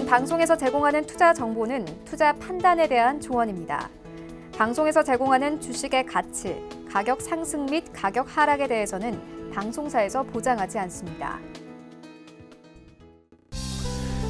본 방송에서 제공하는 투자 정보는 투자 판단에 대한 조언입니다. 방송에서 제공하는 주식의 가치, 가격 상승 및 가격 하락에 대해서는 방송사에서 보장하지 않습니다.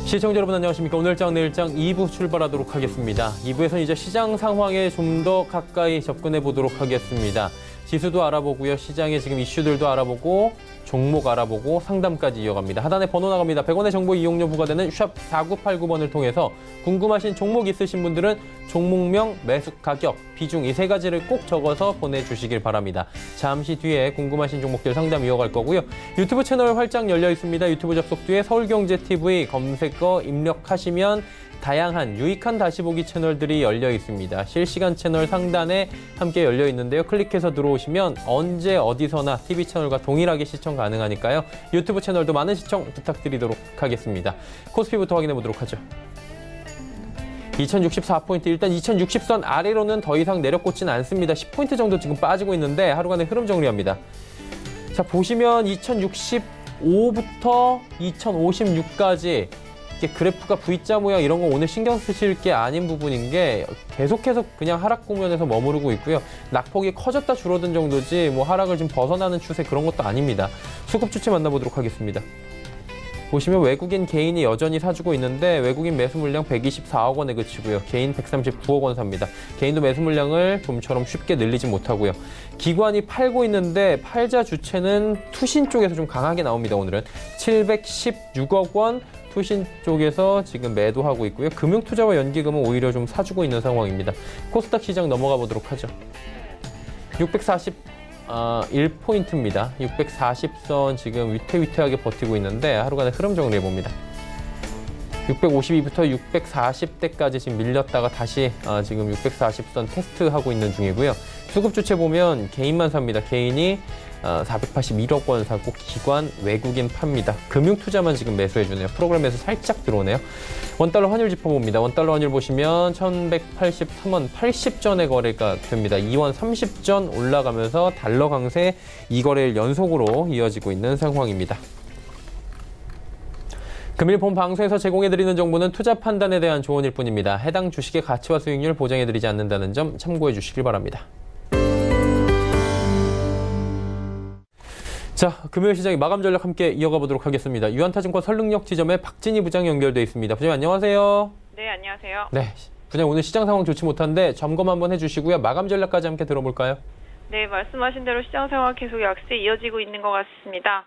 시청자 여러분 안녕하십니까. 오늘장 내일장 2부 출발하도록 하겠습니다. 2부에서는 이제 시장 상황에 좀 더 가까이 접근해 보도록 하겠습니다. 지수도 알아보고요. 시장의 지금 이슈들도 알아보고 종목 알아보고 상담까지 이어갑니다. 하단에 번호 나갑니다. 100원의 정보 이용료 부과되는 샵 4989번을 통해서 궁금하신 종목 있으신 분들은 종목명, 매수 가격, 비중 이 세 가지를 꼭 적어서 보내주시길 바랍니다. 잠시 뒤에 궁금하신 종목들 상담 이어갈 거고요. 유튜브 채널 활짝 열려 있습니다. 유튜브 접속 뒤에 서울경제TV 검색어 입력하시면 다양한 유익한 다시보기 채널들이 열려 있습니다. 실시간 채널 상단에 함께 열려 있는데요. 클릭해서 들어오시면 언제 어디서나 TV 채널과 동일하게 시청 가능하니까요. 유튜브 채널도 많은 시청 부탁드리도록 하겠습니다. 코스피부터 확인해 보도록 하죠. 2064포인트, 일단 2060선 아래로는 더 이상 내려꽂지는 않습니다. 10포인트 정도 지금 빠지고 있는데 하루간의 흐름 정리합니다. 자, 보시면 2065부터 2056까지 이게 그래프가 V자 모양 이런 거 오늘 신경 쓰실 게 아닌 부분인 게 계속해서 그냥 하락 국면에서 머무르고 있고요. 낙폭이 커졌다 줄어든 정도지 뭐 하락을 좀 벗어나는 추세 그런 것도 아닙니다. 수급 주체 만나보도록 하겠습니다. 보시면 외국인 개인이 여전히 사주고 있는데 외국인 매수 물량 124억 원에 그치고요. 개인 139억 원 삽니다. 개인도 매수 물량을 좀처럼 쉽게 늘리지 못하고요. 기관이 팔고 있는데 팔자 주체는 투신 쪽에서 좀 강하게 나옵니다. 오늘은 716억 원 투신 쪽에서 지금 매도하고 있고요. 금융투자와 연기금은 오히려 좀 사주고 있는 상황입니다. 코스닥 시장 넘어가 보도록 하죠. 641포인트입니다. 640선 지금 위태위태하게 버티고 있는데 하루간의 흐름 정리해 봅니다. 652부터 640대까지 지금 밀렸다가 다시 지금 640선 테스트하고 있는 중이고요. 수급 주체 보면 개인만 삽니다. 개인이 481억 원 사고 기관 외국인 팝니다. 금융투자만 지금 매수해주네요. 프로그램에서 살짝 들어오네요. 원달러 환율 짚어봅니다. 원달러 환율 보시면 1183원 80전에 거래가 됩니다. 2원 30전 올라가면서 달러 강세 2거래일 연속으로 이어지고 있는 상황입니다. 금일 본 방송에서 제공해드리는 정보는 투자 판단에 대한 조언일 뿐입니다. 해당 주식의 가치와 수익률 보장해드리지 않는다는 점 참고해 주시길 바랍니다. 자, 금요일 시장의 마감 전략 함께 이어가 보도록 하겠습니다. 유한타증권 설릉역 지점에 박진희 부장 연결돼 있습니다. 부장님 안녕하세요. 네, 안녕하세요. 네, 부장님 오늘 시장 상황 좋지 못한데 점검 한번 해주시고요. 마감 전략까지 함께 들어볼까요? 네, 말씀하신 대로 시장 상황 계속 약세 이어지고 있는 것 같습니다.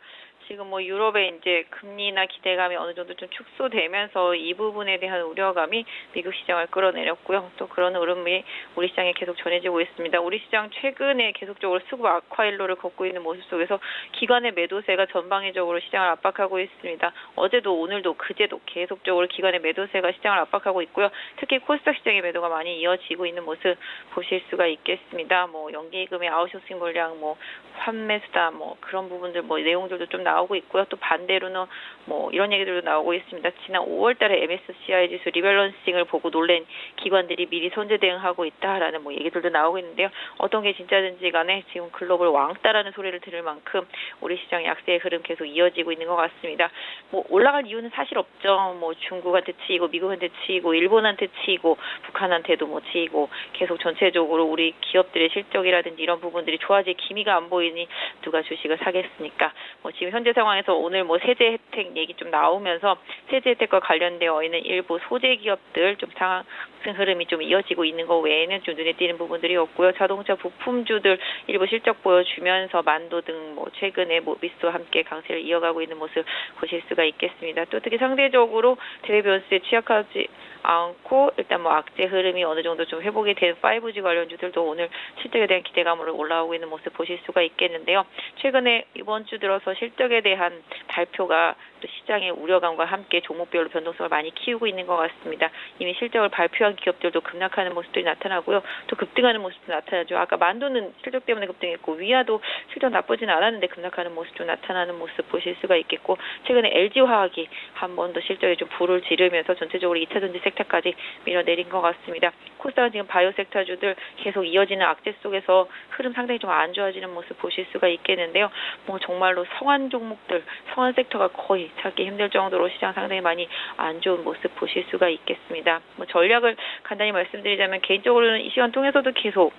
지금 뭐 유럽의 이제 금리나 기대감이 어느 정도 좀 축소되면서 이 부분에 대한 우려감이 미국 시장을 끌어내렸고요. 또 그런 흐름이 우리 시장에 계속 전해지고 있습니다. 우리 시장 최근에 계속적으로 수급 악화 일로를 걷고 있는 모습 속에서 기관의 매도세가 전방위적으로 시장을 압박하고 있습니다. 어제도 오늘도 그제도 계속적으로 기관의 매도세가 시장을 압박하고 있고요. 특히 코스닥 시장의 매도가 많이 이어지고 있는 모습 보실 수가 있겠습니다. 뭐 연기금의 아웃소싱 물량, 뭐 환매수다, 뭐 그런 부분들 뭐 내용들도 좀 나오고 있고요. 또 반대로는 뭐 이런 얘기들도 나오고 있습니다. 지난 5월달에 MSCI 지수 리밸런싱을 보고 놀란 기관들이 미리 선제 대응하고 있다라는 뭐 얘기들도 나오고 있는데요. 어떤 게 진짜든지 간에 지금 글로벌 왕따라는 소리를 들을 만큼 우리 시장 약세의 흐름 계속 이어지고 있는 것 같습니다. 뭐 올라갈 이유는 사실 없죠. 뭐 중국한테 치이고 미국한테 치이고 일본한테 치이고 북한한테도 뭐 치이고 계속 전체적으로 우리 기업들의 실적이라든지 이런 부분들이 좋아질 기미가 안 보이니 누가 주식을 사겠습니까? 뭐 지금 현재 상황에서 오늘 뭐 세제 혜택 얘기 좀 나오면서 세제 혜택과 관련되어 있는 일부 소재 기업들 좀 상승 흐름이 좀 이어지고 있는 것 외에는 좀 눈에 띄는 부분들이 없고요. 자동차 부품주들 일부 실적 보여주면서 만도 등 뭐 최근에 모비스와 함께 강세를 이어가고 있는 모습 보실 수가 있겠습니다. 또 특히 상대적으로 대외 변수에 취약하지 않고 일단 뭐 악재 흐름이 어느 정도 좀 회복이 된 5G 관련주들도 오늘 실적에 대한 기대감으로 올라오고 있는 모습 보실 수가 있겠는데요. 최근에 이번 주 들어서 실적에 대한 발표가 또 시장의 우려감과 함께 종목별로 변동성을 많이 키우고 있는 것 같습니다. 이미 실적을 발표한 기업들도 급락하는 모습들이 나타나고요. 또 급등하는 모습도 나타나죠. 아까 만도는 실적 때문에 급등했고 위아도 실적 나쁘진 않았는데 급락하는 모습 좀 나타나는 모습 보실 수가 있겠고 최근에 LG화학이 한 번 더 실적에 좀 불을 지르면서 전체적으로 2차 전지 섹터까지 밀어내린 것 같습니다. 코스닥은 지금 바이오 섹터주들 계속 이어지는 악재 속에서 흐름 상당히 좀 안 좋아지는 모습 보실 수가 있겠는데요. 뭐 정말로 성한 종목들, 성한 섹터가 거의 찾기 힘들 정도로 시장 상당히 많이 안 좋은 모습 보실 수가 있겠습니다. 뭐 전략을 간단히 말씀드리자면 개인적으로는 이 시간 통해서도 계속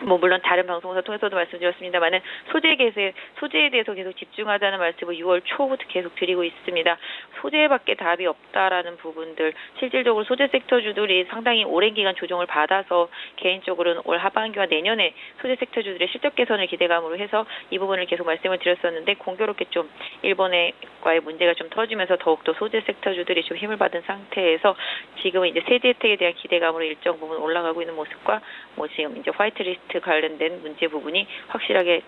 물론 다른 방송사 통해서도 말씀드렸습니다만은 소재에 대해서 계속 집중하자는 말씀을 6월 초부터 계속 드리고 있습니다. 소재밖에 답이 없다라는 부분들, 실질적으로 소재 섹터주들이 상당히 오랜 기간 조정을 받아서 개인적으로는 올 하반기와 내년에 소재 섹터주들의 실적 개선을 기대감으로 해서 이 부분을 계속 말씀을 드렸었는데 공교롭게 좀 일본과의 문제가 좀 터지면서 더욱더 소재 섹터주들이 좀 힘을 받은 상태에서 지금은 이제 세제 혜택에 대한 기대감으로 일정 부분 올라가고 있는 모습과 뭐 지금 이제 화이트리스트 관련된 문제 부분이 확실하게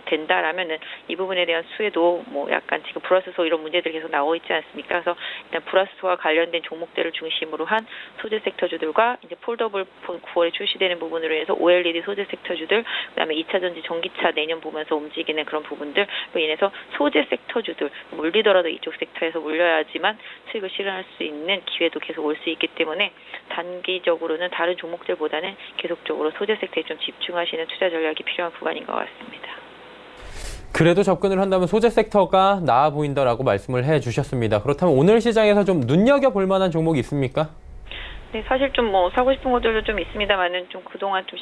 된다라면은 이 부분에 대한 수혜도 뭐 약간 지금 불화수소 이런 문제들이 계속 나오고 있지 않습니까? 그래서 일단 불화수소와 관련된 종목들을 중심으로 한 소재 섹터주들과 이제 폴더블 폰 9월에 출시되는 부분으로 해서 OLED 소재 섹터주들, 그다음에 2차 전지 전기차 내년 보면서 움직이는 그런 부분들로 인해서 소재 섹터주들 물리더라도 이쪽 섹터에서 물려야지만 수익을 실현할 수 있는 기회도 계속 올 수 있기 때문에 단기적으로는 다른 종목들보다는 계속적으로 소재 섹터에 좀 집중하시는 투자 전략이 필요한 구간인 것 같습니다. 그래도 접근을 한다면 소재 섹터가 나아 보인다라고 말씀을 해주셨습니다. 그렇다면 오늘 시장에서 좀 눈여겨볼 만한 종목이 있습니까? 네, 사실 좀 뭐 사고 싶은 것들도 좀 있습니다만은 좀 그동안 좀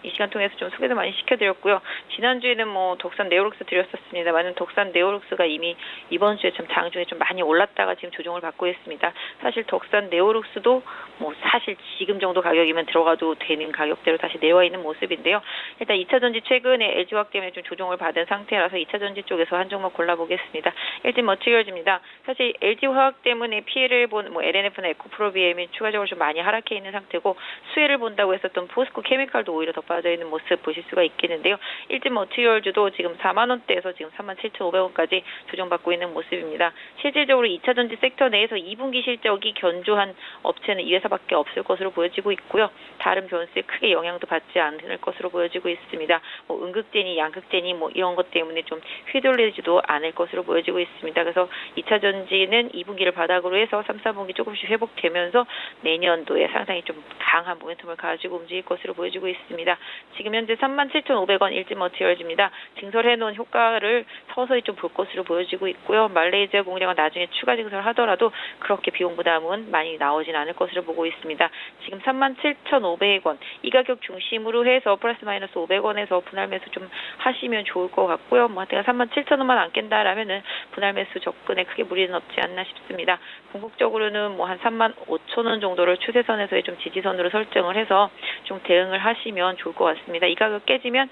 이 시간 통해서 좀 소개도 많이 시켜드렸고요. 지난주에는 뭐 덕산 네오룩스 드렸었습니다만은 덕산 네오룩스가 이미 이번 주에 참 장중에 좀 많이 올랐다가 지금 조정을 받고 있습니다. 사실 덕산 네오룩스도 뭐 사실 지금 정도 가격이면 들어가도 되는 가격대로 다시 내와 있는 모습인데요. 일단 2차 전지 최근에 LG화학 때문에 좀 조정을 받은 상태라서 2차 전지 쪽에서 한 종목 골라보겠습니다. LG 머티리얼즈입니다. 사실 LG화학 때문에 피해를 본 뭐 LNF나 에코프로비엠이 추가적으로 좀 많이 하락해 있는 상태고 수혜를 본다고 했었던 포스코 케미칼도 오히려 더 빠져 있는 모습 보실 수가 있겠는데요. 일진 머티리얼즈도 지금 4만 원대에서 지금 37,500원까지 조정받고 있는 모습입니다. 실질적으로 2차 전지 섹터 내에서 2분기 실적이 견조한 업체는 이 회사밖에 없을 것으로 보여지고 있고요. 다른 변수에 크게 영향도 받지 않을 것으로 보여지고 있습니다. 뭐 음극재니 양극재니 뭐 이런 것 때문에 좀 휘둘리지도 않을 것으로 보여지고 있습니다. 그래서 2차 전지는 2분기를 바닥으로 해서 3, 4분기 조금씩 회복되면서 내년도에 상당히 좀 강한 모멘텀을 가지고 움직일 것으로 보여지고 있습니다. 지금 현재 37,500원 일진 머티리얼즈입니다. 증설해놓은 효과를 서서히 좀 볼 것으로 보여지고 있고요. 말레이시아 공장은 나중에 추가 증설하더라도 그렇게 비용 부담은 많이 나오진 않을 것으로 보고 있습니다. 지금 37,500원 이 가격 중심으로 해서 플러스 마이너스 500원에서 분할 매수 좀 하시면 좋을 것 같고요. 뭐 하여튼 37,000원만 안 깬다라면은 분할 매수 접근에 크게 무리는 없지 않나 싶습니다. 궁극적으로는 뭐 한 35,000원 정도를 추세선에서의 좀 지지선으로 설정을 해서 좀 대응을 하시면 좋을 것 같습니다. 이 가격 깨지면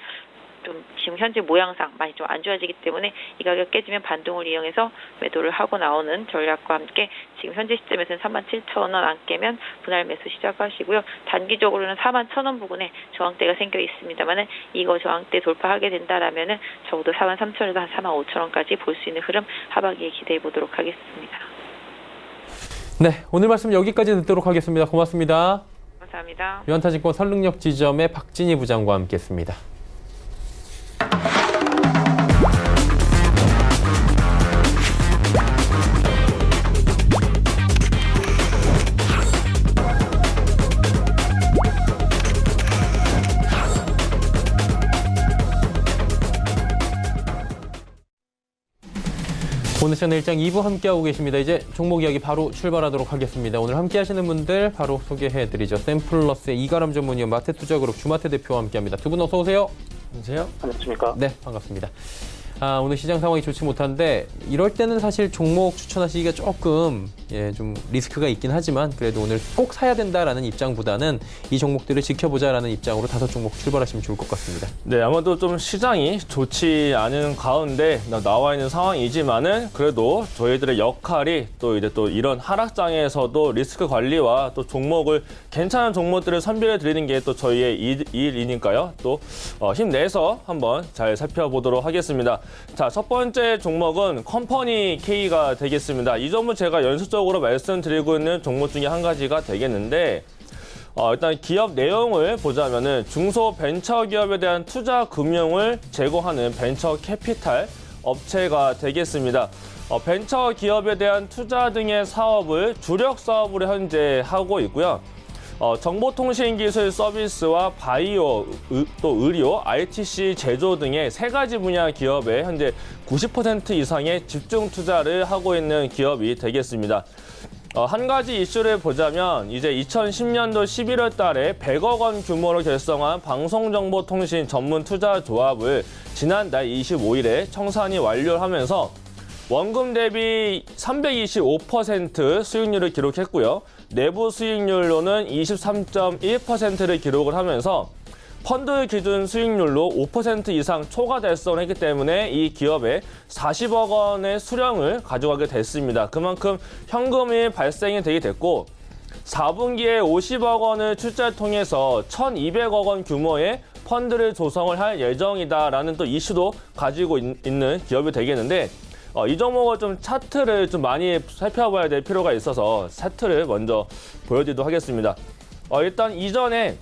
좀 지금 현재 모양상 많이 좀 안 좋아지기 때문에 이 가격 깨지면 반동을 이용해서 매도를 하고 나오는 전략과 함께 지금 현재 시점에서는 37,000원 안 깨면 분할 매수 시작하시고요. 단기적으로는 41,000원 부근에 저항대가 생겨 있습니다만은 이거 저항대 돌파하게 된다라면은 적어도 43,000원에서 한 45,000원까지 볼 수 있는 흐름 하반기에 기대해 보도록 하겠습니다. 네, 오늘 말씀 여기까지 듣도록 하겠습니다. 고맙습니다. 감사합니다. 유한타증권 설릉역 지점의 박진희 부장과 함께했습니다. 오늘 시간 일장 2부 함께하고 계십니다. 이제 종목 이야기 바로 출발하도록 하겠습니다. 오늘 함께하시는 분들 바로 소개해드리죠. 샘플러스의 이가람 전문위원 마태투자그룹 주마태 대표와 함께합니다. 두 분 어서 오세요. 안녕하세요. 안녕하십니까. 네, 반갑습니다. 오늘 시장 상황이 좋지 못한데 이럴 때는 사실 종목 추천하시기가 조금 좀 리스크가 있긴 하지만 그래도 오늘 꼭 사야 된다라는 입장보다는 이 종목들을 지켜보자라는 입장으로 5종목 출발하시면 좋을 것 같습니다. 네, 아마도 좀 시장이 좋지 않은 가운데 나와 있는 상황이지만은 그래도 저희들의 역할이 또 이제 또 이런 하락장에서도 리스크 관리와 또 종목을 괜찮은 종목들을 선별해 드리는 게 또 저희의 일이니까요. 또 힘내서 한번 잘 살펴보도록 하겠습니다. 자, 첫 번째 종목은 컴퍼니 K가 되겠습니다. 이 점은 제가 연속적으로 말씀드리고 있는 종목 중에 한 가지가 되겠는데 일단 기업 내용을 보자면은 중소벤처기업에 대한 투자 금융을 제공하는 벤처 캐피탈 업체가 되겠습니다. 벤처 기업에 대한 투자 등의 사업을 주력 사업으로 현재 하고 있고요. 정보통신기술 서비스와 바이오, 또 의료, ITC 제조 등의 3가지 분야 기업에 현재 90% 이상의 집중 투자를 하고 있는 기업이 되겠습니다. 한 가지 이슈를 보자면 이제 2010년도 11월 달에 100억 원 규모로 결성한 방송정보통신 전문 투자 조합을 지난달 25일에 청산이 완료하면서 원금 대비 325% 수익률을 기록했고요. 내부 수익률로는 23.1%를 기록을 하면서 펀드 기준 수익률로 5% 이상 초과 달성을 했기 때문에 이 기업에 40억 원의 수령을 가져가게 됐습니다. 그만큼 현금이 발생이 되게 됐고 4분기에 50억 원을 출자를 통해서 1,200억 원 규모의 펀드를 조성을 할 예정이다라는 또 이슈도 가지고 있는 기업이 되겠는데 이 종목을 좀 차트를 좀 많이 살펴봐야 될 필요가 있어서 차트를 먼저 보여드리도록 하겠습니다. 일단 이전에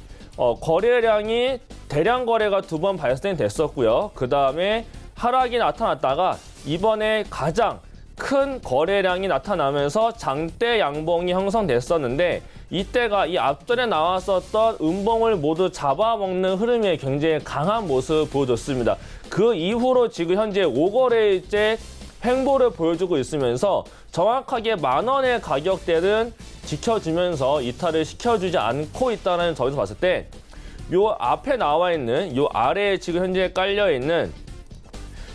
거래량이 대량 거래가 2번 발생이 됐었고요. 그 다음에 하락이 나타났다가 이번에 가장 큰 거래량이 나타나면서 장대 양봉이 형성됐었는데 이때가 이 앞전에 나왔었던 음봉을 모두 잡아먹는 흐름이 굉장히 강한 모습을 보여줬습니다. 그 이후로 지금 현재 5거래일째 횡보를 보여주고 있으면서 정확하게 10,000원의 가격대는 지켜주면서 이탈을 시켜주지 않고 있다는 점에서 봤을 때 요 앞에 나와 있는 요 아래에 지금 현재 깔려 있는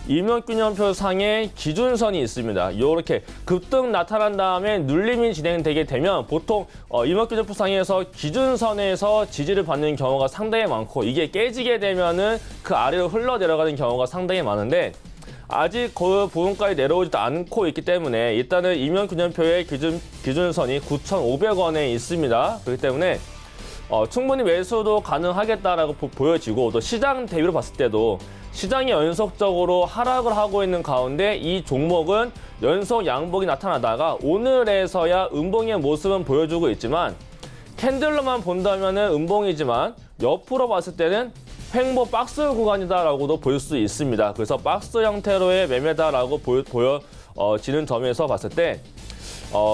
이명균형표 상의 기준선이 있습니다. 이렇게 급등 나타난 다음에 눌림이 진행되게 되면 보통 이명균형표 상에서 기준선에서 지지를 받는 경우가 상당히 많고 이게 깨지게 되면은 그 아래로 흘러 내려가는 경우가 상당히 많은데 아직 그 부분까지 내려오지도 않고 있기 때문에 일단은 이명균형표의 기준선이 9,500원에 있습니다. 그렇기 때문에 충분히 매수도 가능하겠다라고 보여지고 또 시장 대비로 봤을 때도 시장이 연속적으로 하락을 하고 있는 가운데 이 종목은 연속 양봉이 나타나다가 오늘에서야 음봉의 모습은 보여주고 있지만 캔들로만 본다면은 음봉이지만 옆으로 봤을 때는 횡보 박스 구간이다라고도 볼 수 있습니다. 그래서 박스 형태로의 매매다라고 보여지는 점에서 봤을 때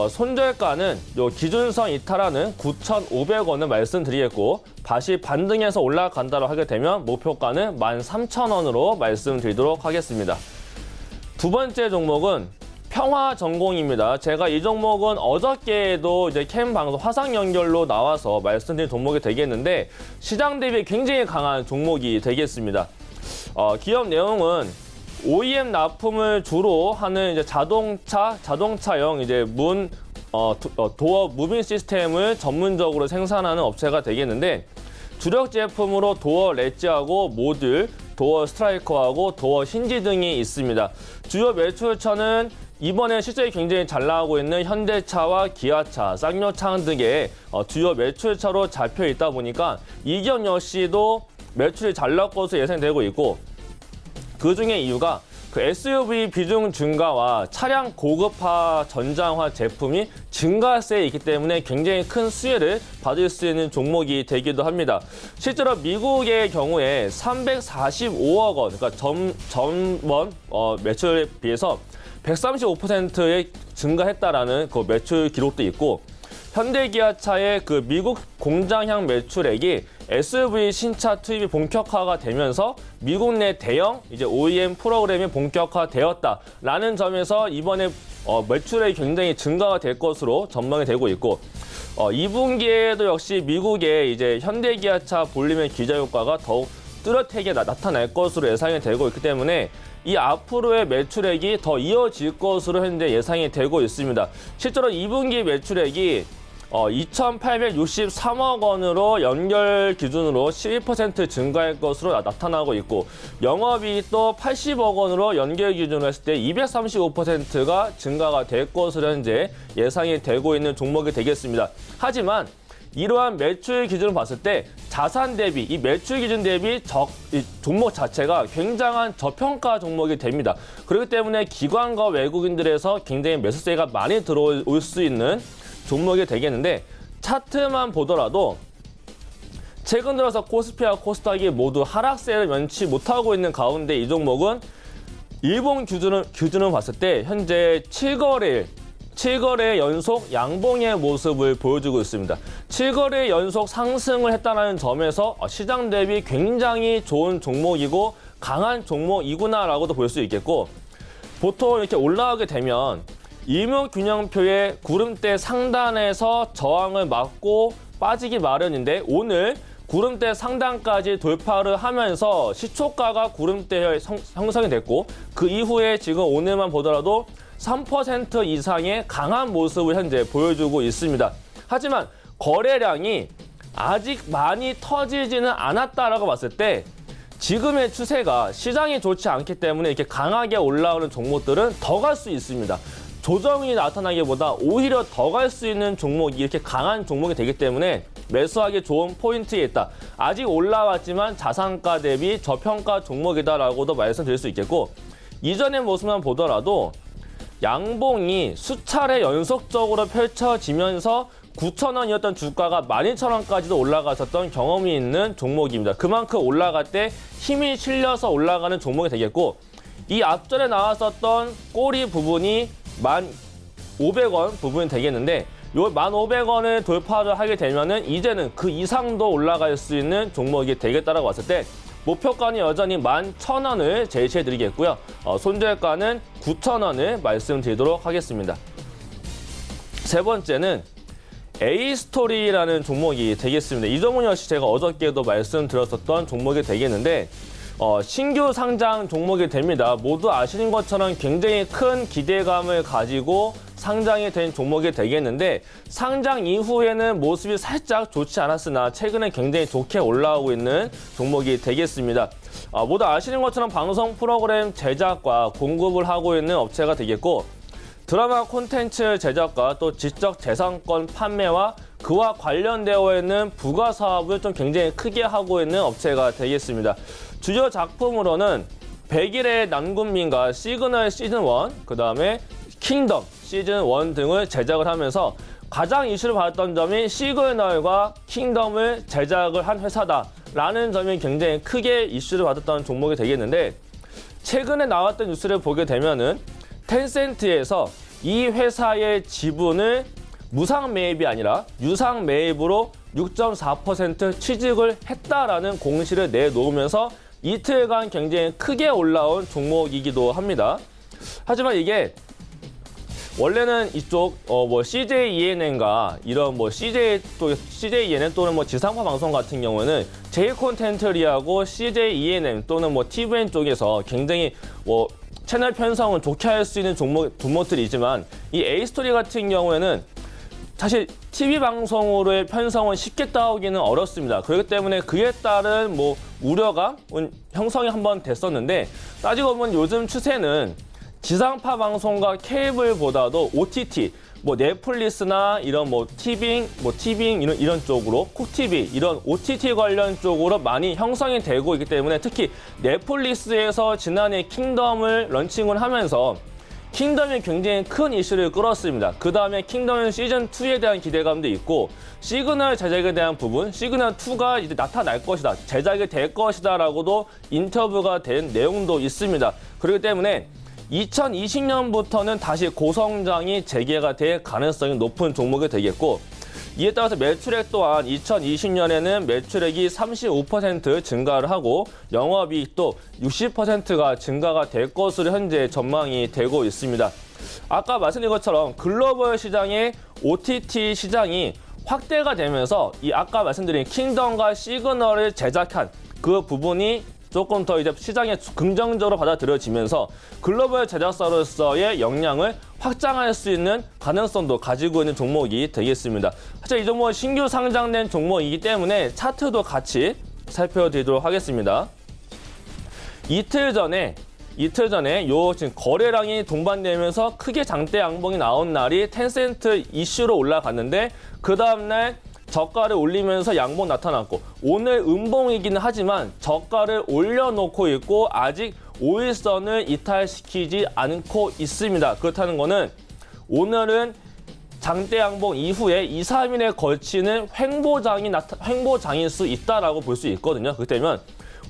손절가는 요 기준선 이탈하는 9,500원을 말씀드리겠고 다시 반등해서 올라간다고 하게 되면 목표가는 13,000원으로 말씀드리도록 하겠습니다. 두 번째 종목은 평화전공입니다. 제가 이 종목은 어저께에도 이제 캠 방송 화상 연결로 나와서 말씀드린 종목이 되겠는데 시장 대비 굉장히 강한 종목이 되겠습니다. 기업 내용은 OEM 납품을 주로 하는 이제 자동차용 이제 도어 무빙 시스템을 전문적으로 생산하는 업체가 되겠는데 주력 제품으로 도어 렛지하고 모듈, 도어 스트라이커하고 도어 힌지 등이 있습니다. 주요 매출처는 이번에 실적이 굉장히 잘 나오고 있는 현대차와 기아차, 쌍용차 등의 주요 매출처로 잡혀 있다 보니까 이 기업 역시도 매출이 잘 나올 것으로 예상되고 있고 그 중에 이유가 그 SUV 비중 증가와 차량 고급화 전장화 제품이 증가세에 있기 때문에 굉장히 큰 수혜를 받을 수 있는 종목이 되기도 합니다. 실제로 미국의 경우에 345억 원, 그러니까 전번 매출에 비해서 135%의 증가했다라는 그 매출 기록도 있고 현대기아차의 그 미국 공장향 매출액이 SUV 신차 투입이 본격화가 되면서 미국 내 대형 이제 OEM 프로그램이 본격화되었다라는 점에서 이번에 매출액이 굉장히 증가가 될 것으로 전망이 되고 있고 2분기에도 역시 미국의 이제 현대기아차 볼륨의 기저 효과가 더욱 뚜렷하게 나타날 것으로 예상이 되고 있기 때문에 이 앞으로의 매출액이 더 이어질 것으로 현재 예상이 되고 있습니다. 실제로 2분기 매출액이 2,863억 원으로 연결 기준으로 11% 증가할 것으로 나타나고 있고 영업이익도 80억 원으로 연결 기준으로 했을 때 235%가 증가가 될 것으로 현재 예상이 되고 있는 종목이 되겠습니다. 하지만 이러한 매출 기준을 봤을 때 자산 대비, 이 매출 기준 대비 이 종목 자체가 굉장한 저평가 종목이 됩니다. 그렇기 때문에 기관과 외국인들에서 굉장히 매수세가 많이 들어올 수 있는 종목이 되겠는데 차트만 보더라도 최근 들어서 코스피와 코스닥이 모두 하락세를 면치 못하고 있는 가운데 이 종목은 일본 기준으로 봤을 때 현재 7거래 연속 양봉의 모습을 보여주고 있습니다. 7거래 연속 상승을 했다는 점에서 시장 대비 굉장히 좋은 종목이고 강한 종목이구나라고도 볼 수 있겠고, 보통 이렇게 올라가게 되면 일목균형표의 구름대 상단에서 저항을 맞고 빠지기 마련인데, 오늘 구름대 상단까지 돌파를 하면서 시초가가 구름대에 형성이 됐고, 그 이후에 지금 오늘만 보더라도 3% 이상의 강한 모습을 현재 보여주고 있습니다. 하지만 거래량이 아직 많이 터지지는 않았다라고 봤을 때 지금의 추세가 시장이 좋지 않기 때문에 이렇게 강하게 올라오는 종목들은 더 갈 수 있습니다. 조정이 나타나기보다 오히려 더 갈 수 있는 종목이 이렇게 강한 종목이 되기 때문에 매수하기 좋은 포인트에 있다. 아직 올라왔지만 자산가 대비 저평가 종목이다라고도 말씀드릴 수 있겠고, 이전의 모습만 보더라도 양봉이 수차례 연속적으로 펼쳐지면서 9,000원이었던 주가가 12,000원까지도 올라갔었던 경험이 있는 종목입니다. 그만큼 올라갈 때 힘이 실려서 올라가는 종목이 되겠고, 이 앞전에 나왔었던 꼬리 부분이 1,500원 부분이 되겠는데, 요 1,500원을 돌파를 하게 되면은 이제는 그 이상도 올라갈 수 있는 종목이 되겠다라고 봤을 때 목표가는 여전히 11,000원을 제시해 드리겠고요. 손절가는 9,000원을 말씀드리도록 하겠습니다. 세 번째는 A스토리라는 종목이 되겠습니다. 이 종목 역시 제가 어저께도 말씀드렸었던 종목이 되겠는데, 신규 상장 종목이 됩니다. 모두 아시는 것처럼 굉장히 큰 기대감을 가지고 상장이 된 종목이 되겠는데, 상장 이후에는 모습이 살짝 좋지 않았으나 최근에 굉장히 좋게 올라오고 있는 종목이 되겠습니다. 모두 아시는 것처럼 방송 프로그램 제작과 공급을 하고 있는 업체가 되겠고, 드라마 콘텐츠 제작과 또 지적 재산권 판매와 그와 관련되어 있는 부가 사업을 좀 굉장히 크게 하고 있는 업체가 되겠습니다. 주요 작품으로는 100일의 남군민과 시그널 시즌1, 그 다음에 킹덤 시즌1 등을 제작을 하면서 가장 이슈를 받았던 점이 시그널과 킹덤을 제작을 한 회사다라는 점이 굉장히 크게 이슈를 받았던 종목이 되겠는데, 최근에 나왔던 뉴스를 보게 되면은 텐센트에서 이 회사의 지분을 무상 매입이 아니라 유상 매입으로 6.4% 취직을 했다라는 공시를 내놓으면서 이틀간 굉장히 크게 올라온 종목이기도 합니다. 하지만 이게 원래는 이쪽 CJ ENN과 이런 CJ ENN 또는 지상파 방송 같은 경우는 J콘텐트리하고 CJ ENN 또는 TVN 쪽에서 굉장히 채널 편성을 좋게 할 수 있는 종목들이지만, 이 A스토리 같은 경우에는 사실 TV 방송으로의 편성은 쉽게 따오기는 어렵습니다. 그렇기 때문에 그에 따른 우려가 형성이 한번 됐었는데, 따지고 보면 요즘 추세는 지상파 방송과 케이블보다도 OTT, 넷플릭스나 이런 티빙 이런 쪽으로, 콕TV 이런 OTT 관련 쪽으로 많이 형성이 되고 있기 때문에, 특히 넷플릭스에서 지난해 킹덤을 런칭을 하면서 킹덤이 굉장히 큰 이슈를 끌었습니다. 그 다음에 킹덤 시즌2에 대한 기대감도 있고, 시그널 제작에 대한 부분, 시그널2가 이제 나타날 것이다, 제작이 될 것이다 라고도 인터뷰가 된 내용도 있습니다. 그렇기 때문에 2020년부터는 다시 고성장이 재개가 될 가능성이 높은 종목이 되겠고, 이에 따라서 매출액 또한 2020년에는 매출액이 35% 증가를 하고 영업이익도 60%가 증가가 될 것으로 현재 전망이 되고 있습니다. 아까 말씀드린 것처럼 글로벌 시장의 OTT 시장이 확대가 되면서 이 아까 말씀드린 킹덤과 시그널을 제작한 그 부분이 조금 더 이제 시장에 긍정적으로 받아들여지면서 글로벌 제작사로서의 역량을 확장할 수 있는 가능성도 가지고 있는 종목이 되겠습니다. 사실 이 종목은 신규 상장된 종목이기 때문에 차트도 같이 살펴드리도록 하겠습니다. 이틀 전에 지금 거래량이 동반되면서 크게 장대 양봉이 나온 날이 텐센트 이슈로 올라갔는데, 그 다음날 저가를 올리면서 양봉 나타났고, 오늘 음봉이기는 하지만 저가를 올려놓고 있고 아직 5일선을 이탈시키지 않고 있습니다. 그렇다는 거는 오늘은 장대 양봉 이후에 2, 3일에 걸치는 횡보장일 수 있다라고 볼 수 있거든요. 그렇기 때문에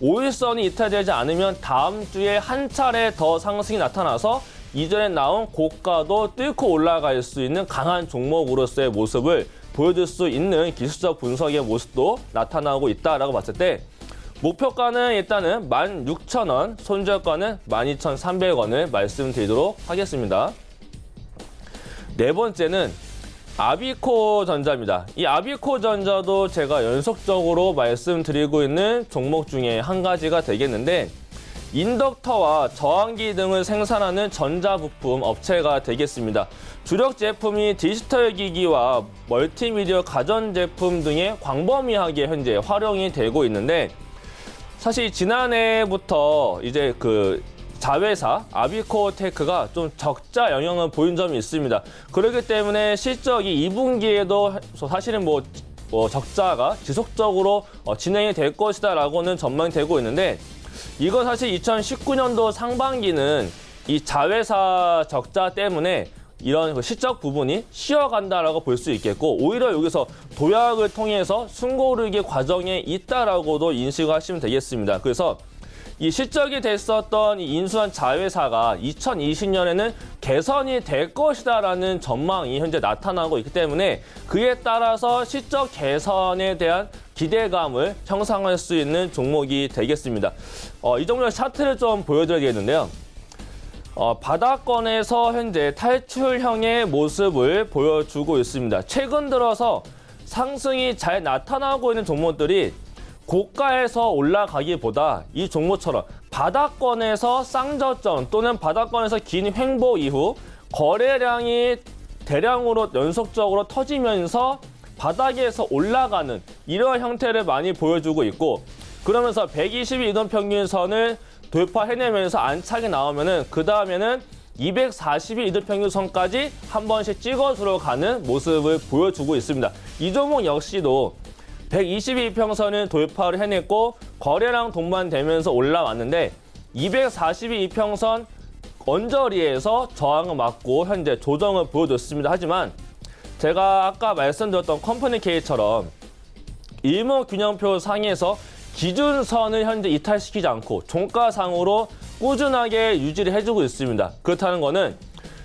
5일선이 이탈되지 않으면 다음 주에 한 차례 더 상승이 나타나서 이전에 나온 고가도 뚫고 올라갈 수 있는 강한 종목으로서의 모습을 보여줄 수 있는 기술적 분석의 모습도 나타나고 있다라고 봤을 때 목표가는 일단은 16,000원, 손절가는 12,300원을 말씀드리도록 하겠습니다. 네 번째는 아비코전자입니다. 이 아비코전자도 제가 연속적으로 말씀드리고 있는 종목 중에 한 가지가 되겠는데 인덕터와 저항기 등을 생산하는 전자부품 업체가 되겠습니다. 주력 제품이 디지털 기기와 멀티미디어 가전제품 등의 광범위하게 현재 활용이 되고 있는데 사실 지난해부터 이제 그 자회사 아비코테크가 좀 적자 영향을 보인 점이 있습니다. 그렇기 때문에 실적이 2분기에도 사실은 뭐 적자가 지속적으로 진행이 될 것이다라고는 전망되고 있는데 이건 사실 2019년도 상반기는 이 자회사 적자 때문에 이런 실적 부분이 쉬어간다라고 볼 수 있겠고 오히려 여기서 도약을 통해서 숨고르기 과정에 있다라고도 인식하시면 되겠습니다. 그래서 이 실적이 됐었던 이 인수한 자회사가 2020년에는 개선이 될 것이다라는 전망이 현재 나타나고 있기 때문에 그에 따라서 실적 개선에 대한 기대감을 형성할 수 있는 종목이 되겠습니다. 이 종목의 차트를 좀 보여드리겠는데요. 바닥권에서 현재 탈출형의 모습을 보여주고 있습니다. 최근 들어서 상승이 잘 나타나고 있는 종목들이 고가에서 올라가기보다 이 종목처럼 바닥권에서 쌍저점 또는 바닥권에서 긴 횡보 이후 거래량이 대량으로 연속적으로 터지면서 바닥에서 올라가는 이러한 형태를 많이 보여주고 있고 그러면서 120일 이동평균선을 돌파해내면서 안착이 나오면은 그 다음에는 240일 이동평균선까지 한 번씩 찍어 들어가는 모습을 보여주고 있습니다. 이 종목 역시도 122평선을 돌파를 해냈고 거래량 동반되면서 올라왔는데 242평선 언저리에서 저항을 맞고 현재 조정을 보여줬습니다. 하지만 제가 아까 말씀드렸던 컴퍼니 K처럼 일목균형표 상에서 기준선을 현재 이탈시키지 않고 종가상으로 꾸준하게 유지를 해주고 있습니다. 그렇다는 거는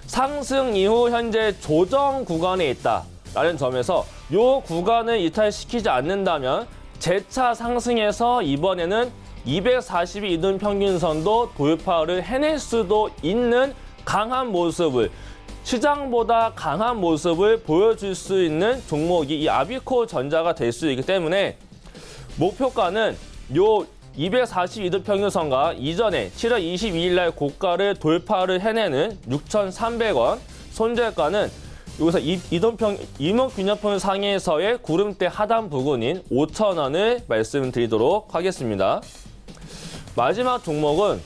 상승 이후 현재 조정 구간에 있다라는 점에서 이 구간을 이탈시키지 않는다면 재차 상승해서 이번에는 240일 이동평균선도 돌파를 해낼 수도 있는 강한 모습을 시장보다 강한 모습을 보여줄 수 있는 종목이 이 아비코전자가 될 수 있기 때문에 목표가는 요 240 이동평균선과 이전에 7월 22일 날 고가를 돌파를 해내는 6,300원, 손절가는 여기서 이목균형편 상에서의 구름대 하단 부근인 5,000원을 말씀드리도록 하겠습니다. 마지막 종목은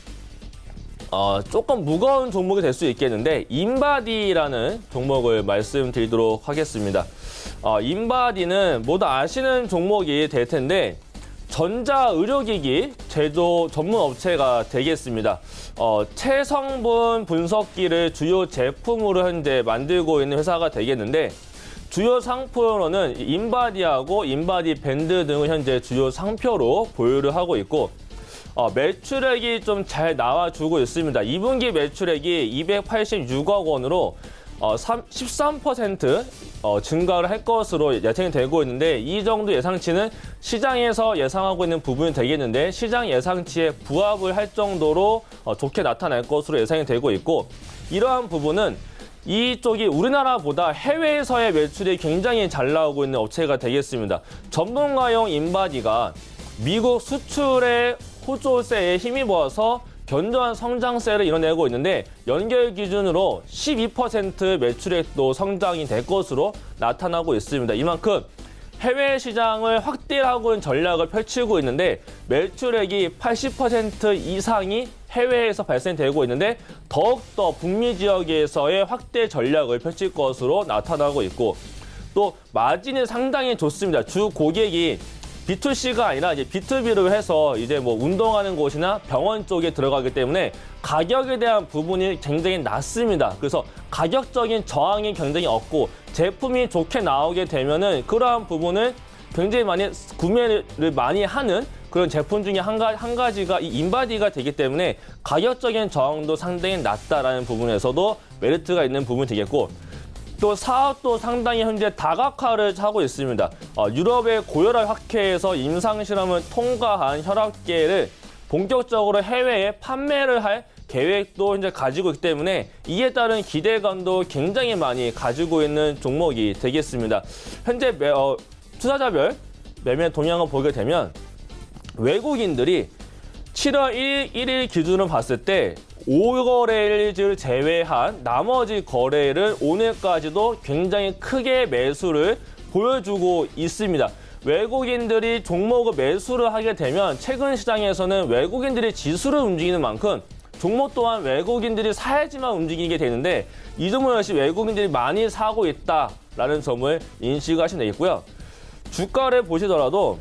조금 무거운 종목이 될 수 있겠는데 인바디라는 종목을 말씀드리도록 하겠습니다. 인바디는 모두 아시는 종목이 될 텐데 전자의료기기 제조 전문 업체가 되겠습니다. 체성분 분석기를 주요 제품으로 현재 만들고 있는 회사가 되겠는데 주요 상표로는 인바디하고 인바디 밴드 등을 현재 주요 상표로 보유를 하고 있고 매출액이 좀 잘 나와주고 있습니다. 2분기 매출액이 286억 원으로 13% 증가를 할 것으로 예상이 되고 있는데 이 정도 예상치는 시장에서 예상하고 있는 부분이 되겠는데 시장 예상치에 부합을 할 정도로 좋게 나타날 것으로 예상이 되고 있고 이러한 부분은 이쪽이 우리나라보다 해외에서의 매출이 굉장히 잘 나오고 있는 업체가 되겠습니다. 전문가용 인바디가 미국 수출의 호조세에 힘입어서 견조한 성장세를 이뤄내고 있는데 연결 기준으로 12% 매출액도 성장이 될 것으로 나타나고 있습니다. 이만큼 해외 시장을 확대하고 있는 전략을 펼치고 있는데 매출액이 80% 이상이 해외에서 발생되고 있는데 더욱더 북미 지역에서의 확대 전략을 펼칠 것으로 나타나고 있고 또 마진이 상당히 좋습니다. 주 고객이 B2C가 아니라 이제 B2B로 해서 이제 뭐 운동하는 곳이나 병원 쪽에 들어가기 때문에 가격에 대한 부분이 굉장히 낮습니다. 그래서 가격적인 저항이 굉장히 없고 제품이 좋게 나오게 되면은 그러한 부분을 굉장히 많이 구매를 많이 하는 그런 제품 중에 한 가지가 이 인바디가 되기 때문에 가격적인 저항도 상당히 낮다라는 부분에서도 메리트가 있는 부분이 되겠고, 또 사업도 상당히 현재 다각화를 하고 있습니다. 유럽의 고혈압 학회에서 임상 실험을 통과한 혈압계를 본격적으로 해외에 판매를 할 계획도 현재 가지고 있기 때문에 이에 따른 기대감도 굉장히 많이 가지고 있는 종목이 되겠습니다. 현재 투자자별 매매 동향을 보게 되면 외국인들이 7월 1일 기준으로 봤을 때 5거래일을 제외한 나머지 거래를 오늘까지도 굉장히 크게 매수를 보여주고 있습니다. 외국인들이 종목을 매수를 하게 되면 최근 시장에서는 외국인들이 지수를 움직이는 만큼 종목 또한 외국인들이 사야지만 움직이게 되는데, 이 점을 역시 외국인들이 많이 사고 있다라는 점을 인식하시면 되겠고요. 주가를 보시더라도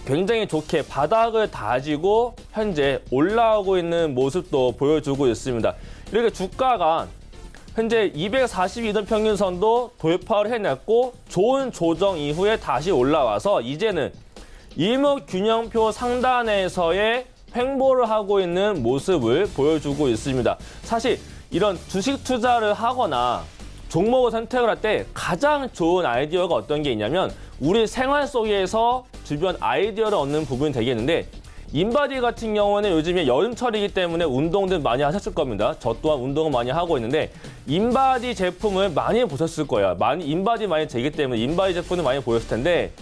굉장히 좋게 바닥을 다지고 현재 올라오고 있는 모습도 보여주고 있습니다. 이렇게 주가가 현재 242등 평균선도 돌파를 해냈고 좋은 조정 이후에 다시 올라와서 이제는 일목균형표 상단에서의 횡보를 하고 있는 모습을 보여주고 있습니다. 사실 이런 주식 투자를 하거나 종목을 선택을 할 때 가장 좋은 아이디어가 어떤 게 있냐면 우리 생활 속에서 주변 아이디어를 얻는 부분이 되겠는데, 인바디 같은 경우는 요즘에 여름철이기 때문에 운동들 많이 하셨을 겁니다. 저 또한 운동을 많이 하고 있는데 인바디 제품을 많이 보셨을 거예요. 인바디 많이 되기 때문에 인바디 제품을 많이 보였을 텐데,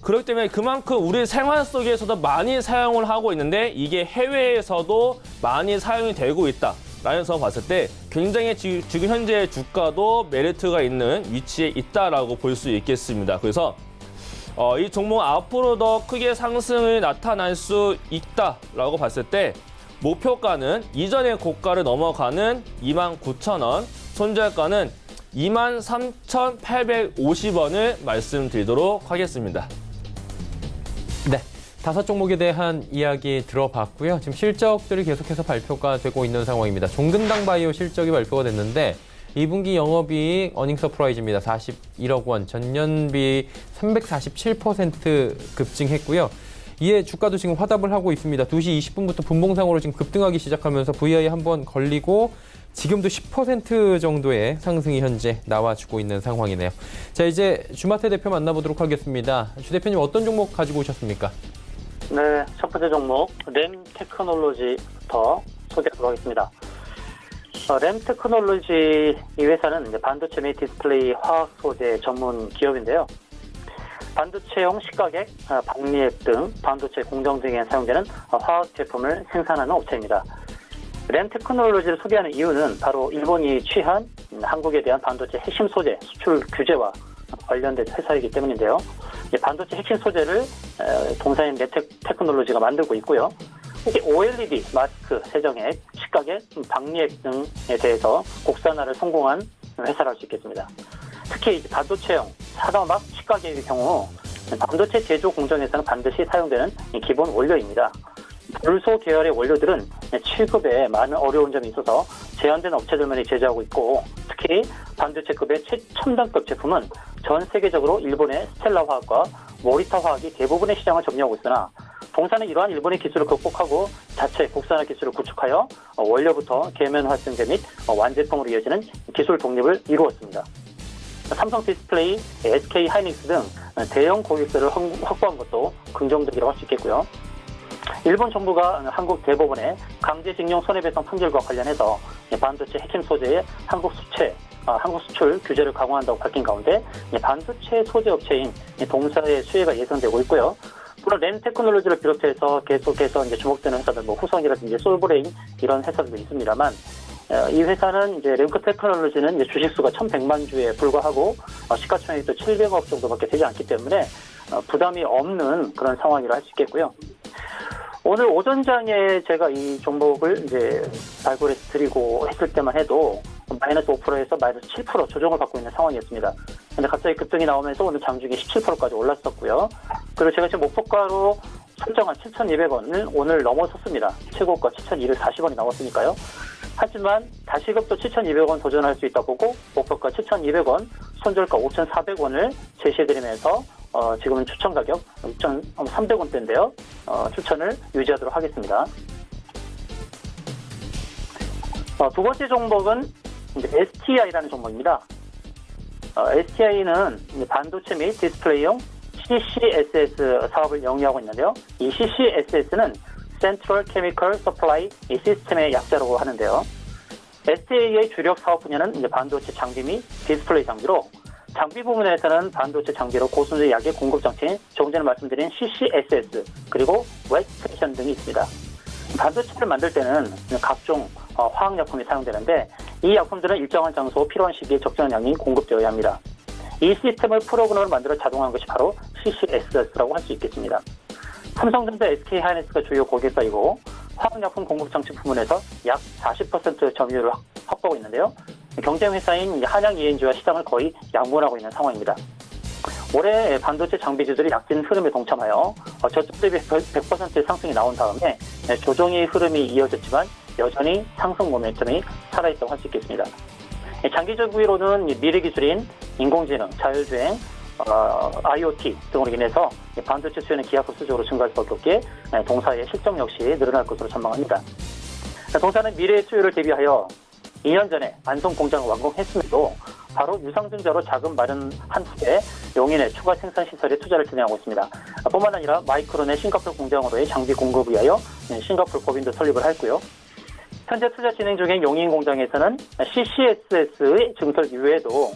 그렇기 때문에 그만큼 우리 생활 속에서도 많이 사용을 하고 있는데 이게 해외에서도 많이 사용이 되고 있다라는 점을 봤을 때 굉장히 지금 현재 주가도 메리트가 있는 위치에 있다라고 볼 수 있겠습니다. 그래서 이 종목 앞으로 더 크게 상승을 나타날 수 있다라고 봤을 때 목표가는 이전의 고가를 넘어가는 29,000원, 손절가는 23,850원을 말씀드리도록 하겠습니다. 네, 5종목에 대한 이야기 들어봤고요. 지금 실적들이 계속해서 발표가 되고 있는 상황입니다. 종근당 바이오 실적이 발표가 됐는데 2분기 영업이익 어닝 서프라이즈입니다. 41억 원, 전년비 347% 급증했고요. 이에 주가도 지금 화답을 하고 있습니다. 2시 20분부터 분봉상으로 지금 급등하기 시작하면서 VI 한번 걸리고 지금도 10% 정도의 상승이 현재 나와주고 있는 상황이네요. 자, 이제 주마태 대표 만나보도록 하겠습니다. 주 대표님 어떤 종목 가지고 오셨습니까? 네, 첫 번째 종목 램 테크놀로지부터 소개하도록 하겠습니다. 램 테크놀로지 이 회사는 이제 반도체 및 디스플레이 화학 소재 전문 기업인데요. 반도체용 식가액, 박리액 등 반도체 공정 등에 사용되는 화학 제품을 생산하는 업체입니다. 램 테크놀로지를 소개하는 이유는 바로 일본이 취한 한국에 대한 반도체 핵심 소재 수출 규제와 관련된 회사이기 때문인데요. 반도체 핵심 소재를 동사인 램 테크놀로지가 만들고 있고요. OLED, 마스크, 세정액, 식가액, 박리액 등에 대해서 국산화를 성공한 회사라 할 수 있겠습니다. 특히 반도체용 산화막 식가액의 경우 반도체 제조 공정에서는 반드시 사용되는 기본 원료입니다. 불소 계열의 원료들은 취급에 많은 어려운 점이 있어서 제한된 업체들만이 제조하고 있고, 특히 반도체급의 최첨단급 제품은 전 세계적으로 일본의 스텔라 화학과 모리타 화학이 대부분의 시장을 점유하고 있으나 동사는 이러한 일본의 기술을 극복하고 자체 국산화 기술을 구축하여 원료부터 계면 활성제 및 완제품으로 이어지는 기술 독립을 이루었습니다. 삼성 디스플레이, SK 하이닉스 등 대형 고객들을 확보한 것도 긍정적이라고 할 수 있겠고요. 일본 정부가 한국 대법원의 강제징용 손해배상 판결과 관련해서 반도체 핵심 소재의 한국 수출 규제를 강화한다고 밝힌 가운데 반도체 소재 업체인 동사의 수혜가 예상되고 있고요. 물론 램 테크놀로지를 비롯해서 계속해서 이제 주목되는 회사들, 후성이라든지 솔브레인 이런 회사들도 있습니다만, 이 회사는 이제 램크 테크놀로지는 이제 주식수가 1,100만 주에 불과하고 시가총액도 700억 정도밖에 되지 않기 때문에 부담이 없는 그런 상황이라 할 수 있겠고요. 오늘 오전장에 제가 이 종목을 이제 발굴해서 드리고 했을 때만 해도 마이너스 5%에서 마이너스 7% 조정을 받고 있는 상황이었습니다. 근데 갑자기 급등이 나오면서 오늘 장중에 17%까지 올랐었고요. 그리고 제가 지금 목표가로 설정한 7,200원을 오늘 넘어섰습니다. 최고가 7,240원이 나왔으니까요. 하지만 다시금 또 7,200원 도전할 수 있다 보고 목표가 7,200원, 손절가 5,400원을 제시해드리면서 지금은 추천 가격 6,300원대인데요. 추천을 유지하도록 하겠습니다. 두 번째 종목은 이제 STI라는 종목입니다. STI는 반도체 및 디스플레이용 CCSS 사업을 영위하고 있는데요. 이 CCSS는 Central Chemical Supply System의 약자라고 하는데요. STI의 주력 사업 분야는 이제 반도체 장비 및 디스플레이 장비로, 장비 부분에서는 반도체 장비로 고순도 약의 공급 장치인 조금 전에 말씀드린 CCSS 그리고 웹스테이션 등이 있습니다. 반도체를 만들 때는 각종 화학약품이 사용되는데 이 약품들은 일정한 장소, 필요한 시기에 적정한 양이 공급되어야 합니다. 이 시스템을 프로그램으로 만들어 자동화한 것이 바로 CCSS라고 할 수 있겠습니다. 삼성전자, SK하이닉스가 주요 고객사이고 화학약품 공급 장치 부문에서 약 40% 점유율을 확보하고 있는데요. 경쟁 회사인 한양 ENG와 시장을 거의 양분하고 있는 상황입니다. 올해 반도체 장비주들이 약진 흐름에 동참하여 저점 대비 100% 상승이 나온 다음에 조정의 흐름이 이어졌지만 여전히 상승 모멘텀이 살아있다고 할 수 있겠습니다. 장기적으로는 미래 기술인 인공지능, 자율주행, IoT 등으로 인해서 반도체 수요는 기하급수적으로 증가할 수밖에 없기에 동사의 실적 역시 늘어날 것으로 전망합니다. 동사는 미래의 수요를 대비하여 2년 전에 안성 공장을 완공했음에도 바로 유상증자로 자금 마련한 후에 용인의 추가 생산 시설에 투자를 진행하고 있습니다. 뿐만 아니라 마이크론의 싱가포르 공장으로의 장비 공급을 위하여 싱가포르 법인도 설립을 했고요. 현재 투자 진행 중인 용인 공장에서는 CCSS의 증설 이외에도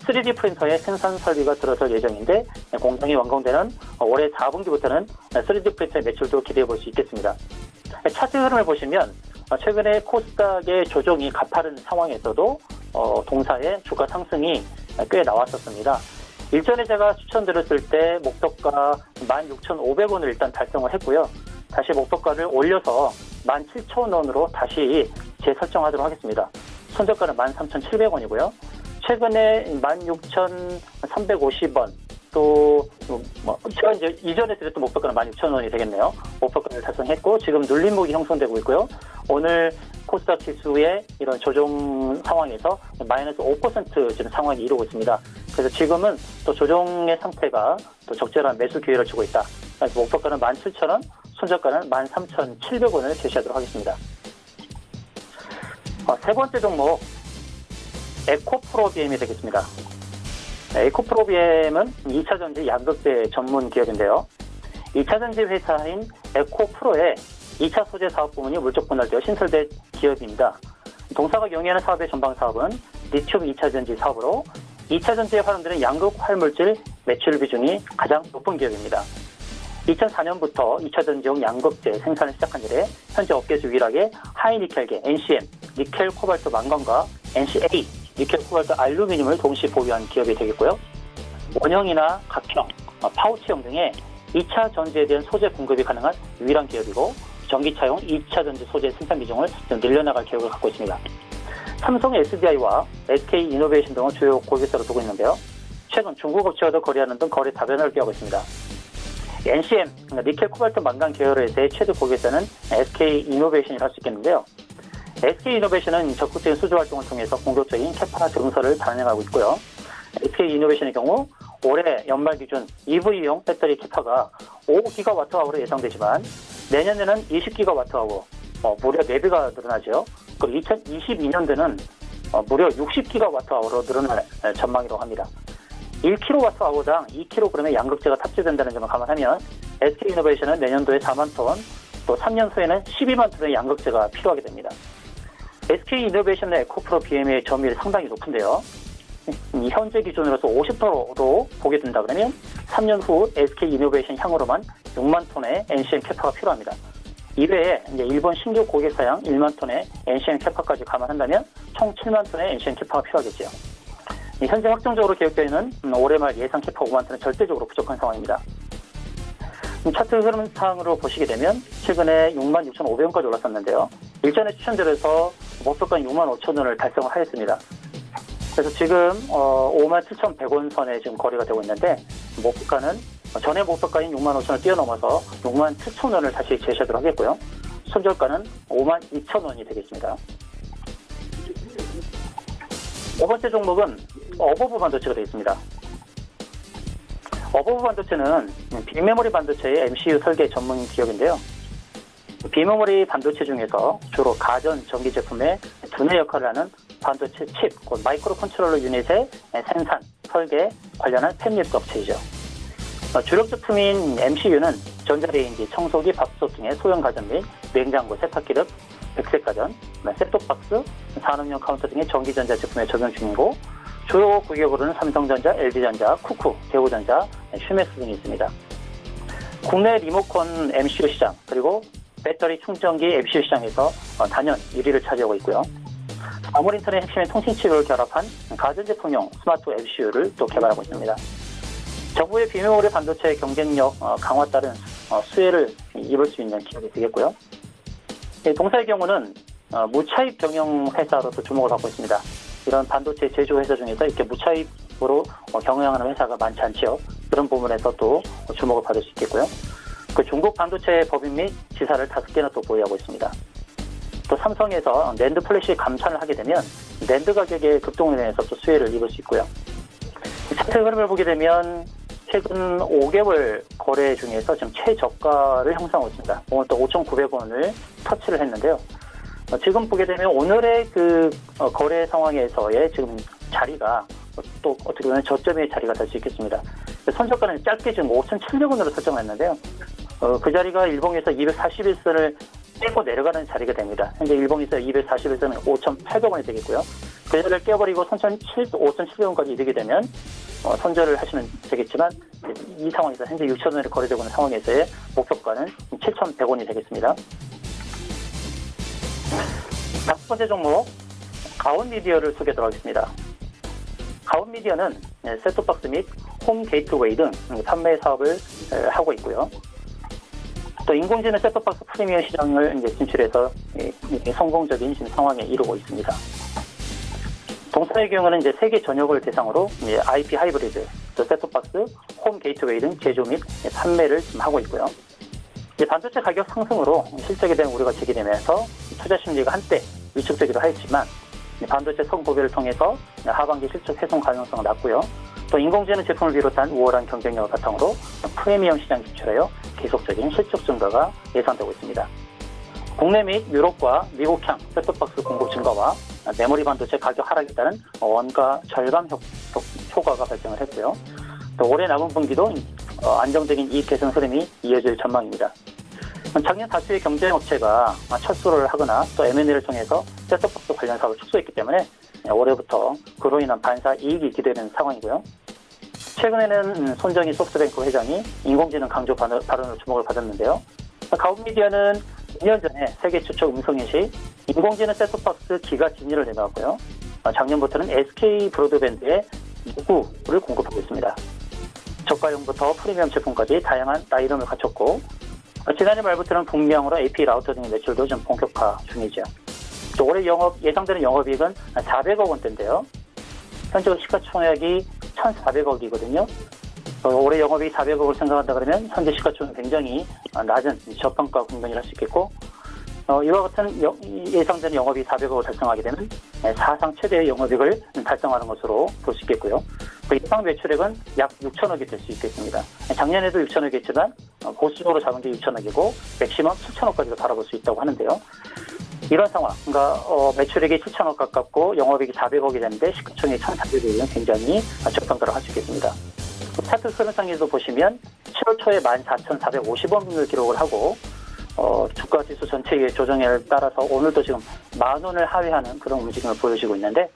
3D 프린터의 생산 설비가 들어설 예정인데 공장이 완공되는 올해 4분기부터는 3D 프린터의 매출도 기대해 볼 수 있겠습니다. 차트 흐름을 보시면 최근에 코스닥의 조정이 가파른 상황에서도 동사의 주가 상승이 꽤 나왔었습니다. 일전에 제가 추천드렸을 때 목표가 16,500원을 일단 달성을 했고요. 다시 목표가를 올려서 17,000원으로 다시 재설정하도록 하겠습니다. 손절가는 13,700원이고요. 최근에 16,350원 또 제가 이제 이전에 드렸던 목표가는 16,000원이 되겠네요. 목표가를 달성했고 지금 눌림목이 형성되고 있고요. 오늘 코스닥 지수의 이런 조정 상황에서 마이너스 5% 지금 상황이 이루고 있습니다. 그래서 지금은 또 조정의 상태가 또 적절한 매수 기회를 주고 있다. 그래서 목표가는 17,000원, 손절가는 13,700원을 제시하도록 하겠습니다. 세 번째 종목 에코프로비엠이 되겠습니다. 에코프로비엠은 2차전지 양극재 전문 기업인데요. 2차전지 회사인 에코프로의 2차 소재 사업 부문이 물적 분할되어 신설된 기업입니다. 동사가 영위하는 사업의 전방 사업은 리튬 2차전지 사업으로 2차전지에 활용되는 양극 활물질 매출 비중이 가장 높은 기업입니다. 2004년부터 2차전지용 양극재 생산을 시작한 이래 현재 업계에서 유일하게 하이니켈계 NCM, 니켈 코발트 망간과 NCA, 니켈 코발트 알루미늄을 동시 보유한 기업이 되겠고요. 원형이나 각형, 파우치형 등의 2차 전지에 대한 소재 공급이 가능한 유일한 기업이고 전기차용 2차 전지 소재 생산 비중을 좀 늘려나갈 계획을 갖고 있습니다. 삼성 SDI와 SK 이노베이션 등을 주요 고객사로 두고 있는데요. 최근 중국 업체와도 거래하는 등 거래 다변화를 꾀하고 있습니다. NCM, 니켈 코발트 망간 계열에서의 최대 고객사는 SK 이노베이션이라 할 수 있겠는데요. SK 이노베이션은 적극적인 수주 활동을 통해서 공격적인 캐파 증설을 단행하고 있고요. SK 이노베이션의 경우 올해 연말 기준 EV용 배터리 캐파가 5GWh로 예상되지만 내년에는 20GWh, 무려 4배가 늘어나죠. 그리고 2022년도는 무려 60GWh로 늘어날 전망이라고 합니다. 1kWh당 2kg의 양극재가 탑재된다는 점을 감안하면 SK이노베이션은 내년도에 4만 톤, 또 3년 후에는 12만 톤의 양극재가 필요하게 됩니다. SK이노베이션의 에코프로 BM의 점유율이 상당히 높은데요. 현재 기준으로서 50%로 보게 된다 그러면 3년 후 SK이노베이션 향으로만 6만 톤의 NCM 캐파가 필요합니다. 이외에 이제 일본 신규 고객사양 1만 톤의 NCM 캐파까지 감안한다면 총 7만 톤의 NCM 캐파가 필요하겠죠. 현재 확정적으로 계획되어 있는 올해 말 예상 캐파 5만 톤은 절대적으로 부족한 상황입니다. 차트 흐름상으로 보시게 되면 최근에 66,500원까지 올랐었는데요. 일전에 추천드려서 목표가는 65,000원을 달성을 하였습니다. 그래서 지금 57,100원 선에 지금 거래가 되고 있는데 목표가는 전에 목표가인 65,000원을 뛰어넘어서 67,000원을 다시 제시하도록 하겠고요. 손절가는 52,000원이 되겠습니다. 네 번째 종목은 어버브 반도체가 되겠습니다. 어버브 반도체는 비메모리 반도체의 MCU 설계 전문 기업인데요. 비메모리 반도체 중에서 주로 가전 전기 제품의 두뇌 역할을 하는 반도체 칩, 곧 마이크로 컨트롤러 유닛의 생산, 설계 관련한 팹립 업체이죠. 주력 제품인 MCU는 전자레인지, 청소기, 밥솥 등의 소형 가전 및 냉장고, 세탁기 등 백색 가전, 셋톱박스, 산업용 카운터 등의 전기전자 제품에 적용 중이고 주요 구역으로는 삼성전자, LG전자, 쿠쿠, 대우전자, 슈메스 등이 있습니다. 국내 리모컨 MCU 시장 그리고 배터리 충전기 MCU 시장에서 단연 1위를 차지하고 있고요. 아몰 인터넷 핵심의 통신칩을 결합한 가전제품용 스마트 MCU를 또 개발하고 있습니다. 정부의 비메모리 반도체 경쟁력 강화 따른 수혜를 입을 수 있는 기업이 되겠고요. 동사의 경우는 무차입 경영 회사로서 주목을 받고 있습니다. 이런 반도체 제조 회사 중에서 이렇게 무차입으로 경영하는 회사가 많지 않지요. 그런 부분에서 또 주목을 받을 수 있겠고요. 그 중국 반도체 법인 및 지사를 5개나 또 보유하고 있습니다. 또 삼성에서 낸드 플래시 감산을 하게 되면 낸드 가격의 급등으로 인해서 또 수혜를 입을 수 있고요. 차트 흐름을 보게 되면 최근 5개월 거래 중에서 지금 최저가를 형성하고 있습니다. 오늘 또 5,900원을 터치를 했는데요. 지금 보게 되면 오늘의 그 거래 상황에서의 지금 자리가 또 어떻게 보면 저점의 자리가 될 수 있겠습니다. 선저가는 짧게 지금 5,700원으로 설정했는데요. 그 자리가 일봉에서 241선을 빼고 내려가는 자리가 됩니다. 현재 일봉에서 241선은 5,800원이 되겠고요. 그 자리를 깨버리고 5,700원까지 이르게 되면 선절을 하시면 되겠지만 이 상황에서 현재 6,000원에 거래되고 있는 상황에서의 목표가는 7,100원이 되겠습니다. 다섯 번째 종목 가온미디어를 소개하도록 하겠습니다. 가온미디어는 셋톱박스 및 홈 게이트웨이 등 판매 사업을 하고 있고요. 또 인공지능 셋톱박스 프리미엄 시장을 이제 진출해서 성공적인 지금 상황에 이르고 있습니다. 동사의 경우는 이제 세계 전역을 대상으로 IP 하이브리드, 또 셋톱박스, 홈 게이트웨이 등 제조 및 판매를 지금 하고 있고요. 반도체 가격 상승으로 실적에 대한 우려가 제기되면서 투자 심리가 한때 위축되기도 했지만 반도체 성보배를 통해서 하반기 실적 훼손 가능성은 낮고요. 또 인공지능 제품을 비롯한 우월한 경쟁력을 바탕으로 프리미엄 시장 진출하여 계속적인 실적 증가가 예상되고 있습니다. 국내 및 유럽과 미국향 셋톱박스 공급 증가와 메모리 반도체 가격 하락에 따른 원가 절감 효과가 발생을 했고요. 또 올해 남은 분기도 안정적인 이익 개선 흐름이 이어질 전망입니다. 작년 다수의 경쟁업체가 철수를 하거나 또 M&A를 통해서 셋톱박스 관련 사업을 축소했기 때문에 올해부터 그로 인한 반사 이익이 기대되는 상황이고요. 최근에는 손정희 소프트뱅크 회장이 인공지능 강조 발언으로 주목을 받았는데요. 가온미디어는 2년 전에 세계 최초 음성인식 인공지능 셋톱박스 기가 진위를 내놓았고요. 작년부터는 SK 브로드밴드의 무구를 공급하고 있습니다. 저가형부터 프리미엄 제품까지 다양한 라인업을 갖췄고 지난해 말부터는 북미향으로 AP 라우터 등의 매출도 좀 본격화 중이죠. 또 올해 예상되는 영업이익은 400억 원대인데요. 현재 시가총액이 1,400억이거든요. 올해 영업이익 400억을 생각한다 그러면 현재 시가총액 굉장히 낮은 저평가 공연을 할 수 있겠고 이와 같은 예상되는 영업이익 400억을 달성하게 되면 사상 최대의 영업이익을 달성하는 것으로 볼 수 있겠고요. 그 예상 매출액은 약 6천억이 될 수 있겠습니다. 작년에도 6천억이 했지만 보수적으로 잡은 게 6천억이고 맥시멈 7천억까지도 바라볼 수 있다고 하는데요. 이런 상황, 그러니까 매출액이 7천억 가깝고 영업이익이 400억이 되는데 시가총액이 1,400억이면 굉장히 저평가를 할 수 있겠습니다. 차트 흐름상에서 보시면 7월 초에 14,450원을 기록을 하고 주가지수 전체의 조정에 따라서 오늘도 지금 10,000원을 하회하는 그런 움직임을 보여주고 있는데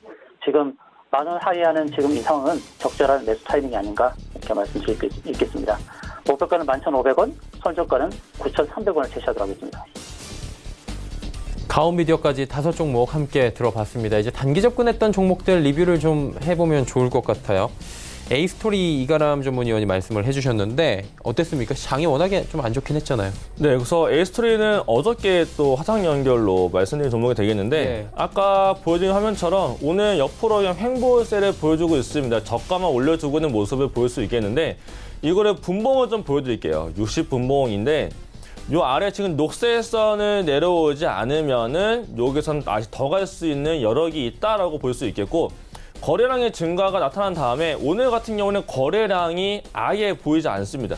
지금 10,000원 하회하는 지금 이 상황은 적절한 매수 타이밍이 아닌가 이렇게 말씀드릴 수 있겠습니다. 목표가는 11,500원, 선저가는 9,300원을 제시하도록 하겠습니다. 가온미디어까지 5종목 함께 들어봤습니다. 이제 단기 접근했던 종목들 리뷰를 좀 해보면 좋을 것 같아요. A스토리 이가람 전문위원이 말씀을 해주셨는데 어땠습니까? 장이 워낙에 좀 안 좋긴 했잖아요. 네, 그래서 A스토리는 어저께 또 화상 연결로 말씀드린 종목이 되겠는데 네. 아까 보여드린 화면처럼 오늘 옆으로 그냥 횡보세를 보여주고 있습니다. 저가만 올려주고 있는 모습을 보일 수 있겠는데 이거를 분봉을 좀 보여드릴게요. 60 분봉인데 요 아래 지금 녹색 선을 내려오지 않으면은 여기선 아직 더 갈 수 있는 여력이 있다라고 볼 수 있겠고 거래량의 증가가 나타난 다음에 오늘 같은 경우는 거래량이 아예 보이지 않습니다.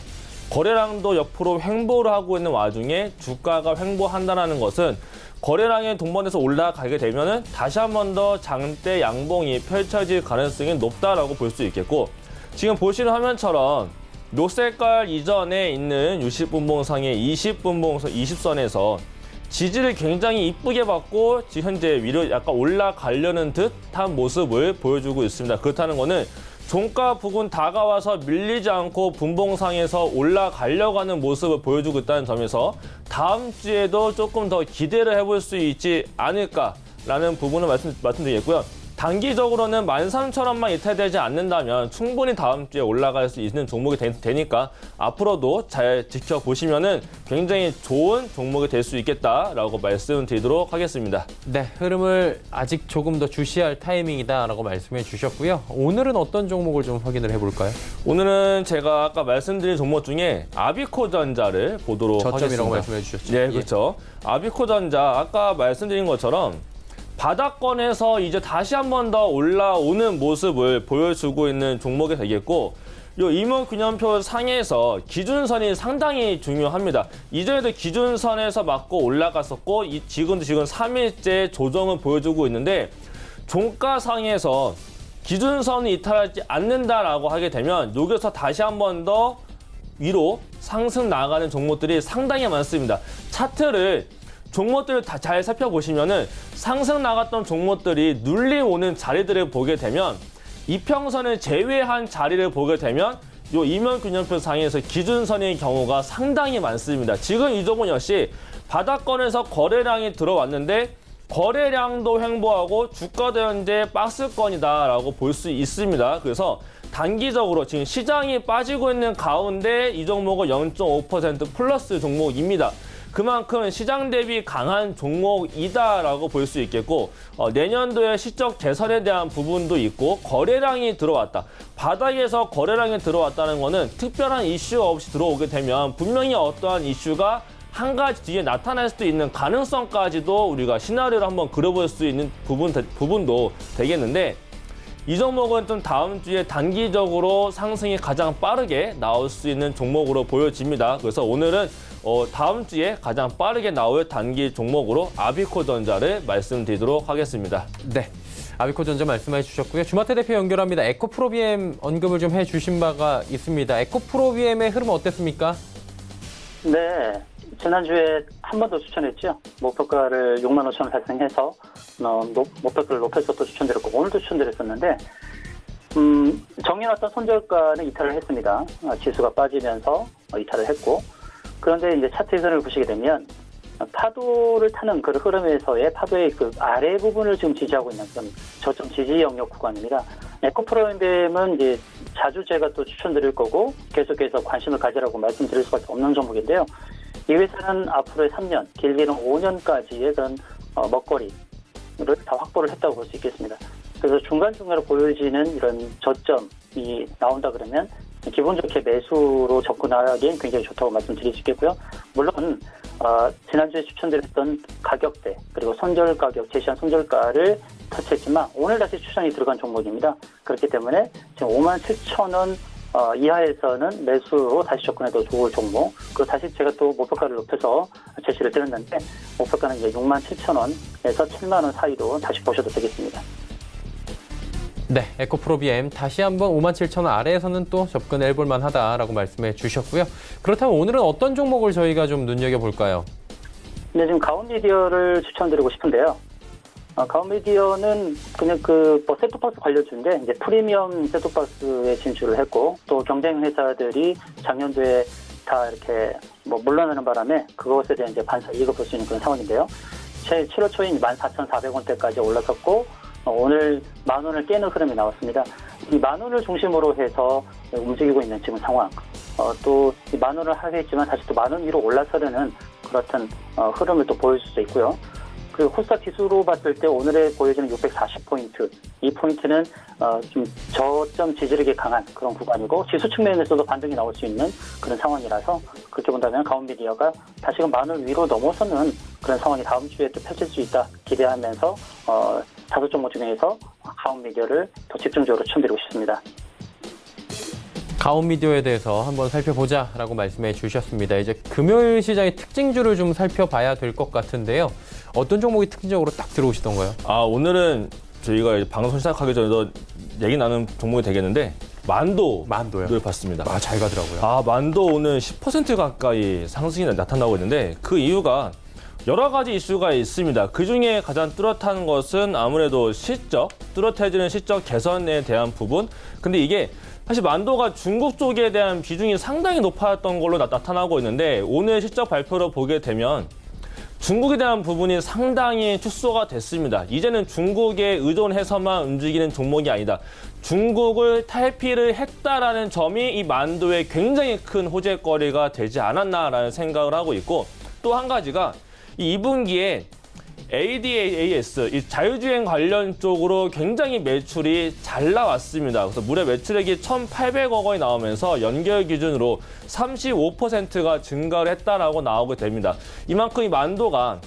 거래량도 옆으로 횡보를 하고 있는 와중에 주가가 횡보한다는 것은 거래량이 동반돼서 올라가게 되면은 다시 한 번 더 장대 양봉이 펼쳐질 가능성이 높다라고 볼 수 있겠고, 지금 보시는 화면처럼 녹색깔 이전에 있는 60분봉상의 20선에서 지지를 굉장히 이쁘게 받고 지금 현재 위로 약간 올라가려는 듯한 모습을 보여주고 있습니다. 그렇다는 것은 종가 부근 다가와서 밀리지 않고 분봉상에서 올라가려고 하는 모습을 보여주고 있다는 점에서 다음 주에도 조금 더 기대를 해볼 수 있지 않을까라는 부분을 말씀드리겠고요. 단기적으로는 13,000원만 이탈되지 않는다면 충분히 다음 주에 올라갈 수 있는 종목이 되니까 앞으로도 잘 지켜보시면은 굉장히 좋은 종목이 될 수 있겠다라고 말씀드리도록 하겠습니다. 네, 흐름을 아직 조금 더 주시할 타이밍이다라고 말씀해 주셨고요. 오늘은 어떤 종목을 좀 확인을 해볼까요? 오늘은 제가 아까 말씀드린 종목 중에 아비코전자를 보도록 하겠습니다. 저점이라고 말씀해 주셨죠. 네, 그렇죠. 아비코전자 아까 말씀드린 것처럼 바닥권에서 이제 다시 한 번 더 올라오는 모습을 보여주고 있는 종목이 되겠고, 요 이목균형표 상에서 기준선이 상당히 중요합니다. 이전에도 기준선에서 맞고 올라갔었고, 지금 3일째 조정을 보여주고 있는데, 종가상에서 기준선이 이탈하지 않는다라고 하게 되면 여기서 다시 한 번 더 위로 상승 나가는 종목들이 상당히 많습니다. 차트를 종목들을 다 잘 살펴보시면은 상승 나갔던 종목들이 눌림오는 자리들을 보게 되면 이평선을 제외한 자리를 보게 되면 요 이면균형표 상에서 기준선의 경우가 상당히 많습니다. 지금 이 종목 역시 바닥권에서 거래량이 들어왔는데 거래량도 횡보하고 주가도 현재 박스권이다라고 볼 수 있습니다. 그래서 단기적으로 지금 시장이 빠지고 있는 가운데 이 종목은 0.5% 플러스 종목입니다. 그만큼 시장 대비 강한 종목이다라고 볼 수 있겠고, 내년도에 시적 개선에 대한 부분도 있고 거래량이 들어왔다. 바닥에서 거래량이 들어왔다는 것은 특별한 이슈 없이 들어오게 되면 분명히 어떠한 이슈가 한 가지 뒤에 나타날 수도 있는 가능성까지도 우리가 시나리오를 한번 그려볼 수 있는 부분도 되겠는데, 이 종목은 좀 다음 주에 단기적으로 상승이 가장 빠르게 나올 수 있는 종목으로 보여집니다. 그래서 오늘은 다음 주에 가장 빠르게 나올 단기 종목으로 아비코전자를 말씀드리도록 하겠습니다. 네, 아비코전자 말씀해 주셨고요. 주마태 대표 연결합니다. 에코프로비엠 언급을 좀 해주신 바가 있습니다. 에코프로비엠의 흐름 어땠습니까? 네, 지난주에 한 번 더 추천했죠. 목표가를 65,000원 달성해서 목표가를 높여서 또 추천드렸고 오늘도 추천드렸었는데 정해놨던 손절가는 이탈을 했습니다. 지수가 빠지면서 이탈을 했고, 그런데 이제 차트 선을 보시게 되면 파도를 타는 그 흐름에서의 파도의 그 아래 부분을 지금 지지하고 있는 그런 저점 지지 영역 구간입니다. 에코프로비엠은 이제 자주 제가 또 추천드릴 거고 계속해서 관심을 가지라고 말씀드릴 수밖에 없는 종목인데요. 이 회사는 앞으로의 3년, 길게는 5년까지의 그런 먹거리를 다 확보를 했다고 볼 수 있겠습니다. 그래서 중간중간으로 보여지는 이런 저점이 나온다 그러면 기분 좋게 매수로 접근하기엔 굉장히 좋다고 말씀드릴 수 있겠고요. 물론 지난주에 추천드렸던 가격대 그리고 손절 가격, 제시한 손절가를 터치했지만 오늘 다시 추천이 들어간 종목입니다. 그렇기 때문에 지금 57,000원 이하에서는 매수로 다시 접근해도 좋을 종목. 그리고 다시 제가 또 목표가를 높여서 제시를 드렸는데 목표가는 이제 67,000원에서 7만원 사이로 다시 보셔도 되겠습니다. 네, 에코프로비엠 다시 한번 57,000원 아래에서는 또 접근해 볼 만하다라고 말씀해 주셨고요. 그렇다면 오늘은 어떤 종목을 저희가 좀 눈여겨볼까요? 네, 지금 가온미디어를 추천드리고 싶은데요. 가온미디어는 그냥 뭐 셋톱박스 관련주인데 이제 프리미엄 셋톱박스에 진출을 했고 또 경쟁 회사들이 작년도에 다 이렇게 물러나는 바람에 그것에 대한 이제 반사 이익을 볼 수 있는 그런 상황인데요. 7월 초인 14,400원대까지 올라섰고 오늘 10,000원을 깨는 흐름이 나왔습니다. 이 10,000원을 중심으로 해서 움직이고 있는 지금 상황. 또 이 10,000원을 하겠지만 다시 또 10,000원 위로 올라서려는 그렇던 흐름을 또 보여줄 수 있고요. 그리고 코스닥 지수로 봤을 때 오늘에 보여지는 640포인트. 이 포인트는 좀 저점 지지력이 강한 그런 구간이고 지수 측면에서도 반등이 나올 수 있는 그런 상황이라서 그렇게 본다면 가온미디어가 다시금 10,000원 위로 넘어서는 그런 상황이 다음 주에 또 펼칠 수 있다 기대하면서 5종목 중에서 가온미디어를 더 집중적으로 추천드리고 싶습니다. 가온미디어에 대해서 한번 살펴보자라고 말씀해 주셨습니다. 이제 금요일 시장의 특징주를 좀 살펴봐야 될 것 같은데요. 어떤 종목이 특징적으로 딱 들어오시던가요? 오늘은 저희가 이제 방송 시작하기 전에도 얘기 나눈 종목이 되겠는데 만도를 만도요? 봤습니다. 잘 가더라고요. 만도 오늘 10% 가까이 상승이 나타나고 있는데 그 이유가 여러 가지 이슈가 있습니다. 그중에 가장 뚜렷한 것은 아무래도 뚜렷해지는 실적 개선에 대한 부분. 근데 이게 사실 만도가 중국 쪽에 대한 비중이 상당히 높았던 걸로 나타나고 있는데 오늘 실적 발표를 보게 되면 중국에 대한 부분이 상당히 축소가 됐습니다. 이제는 중국에 의존해서만 움직이는 종목이 아니다. 중국을 탈피를 했다라는 점이 이 만도에 굉장히 큰 호재거리가 되지 않았나라는 생각을 하고 있고, 또 한 가지가 이 2분기에 ADAS, 이 자율주행 관련 쪽으로 굉장히 매출이 잘 나왔습니다. 그래서 무려 매출액이 1,800억 원이 나오면서 연결 기준으로 35%가 증가를 했다라고 나오게 됩니다. 이만큼 이 만도가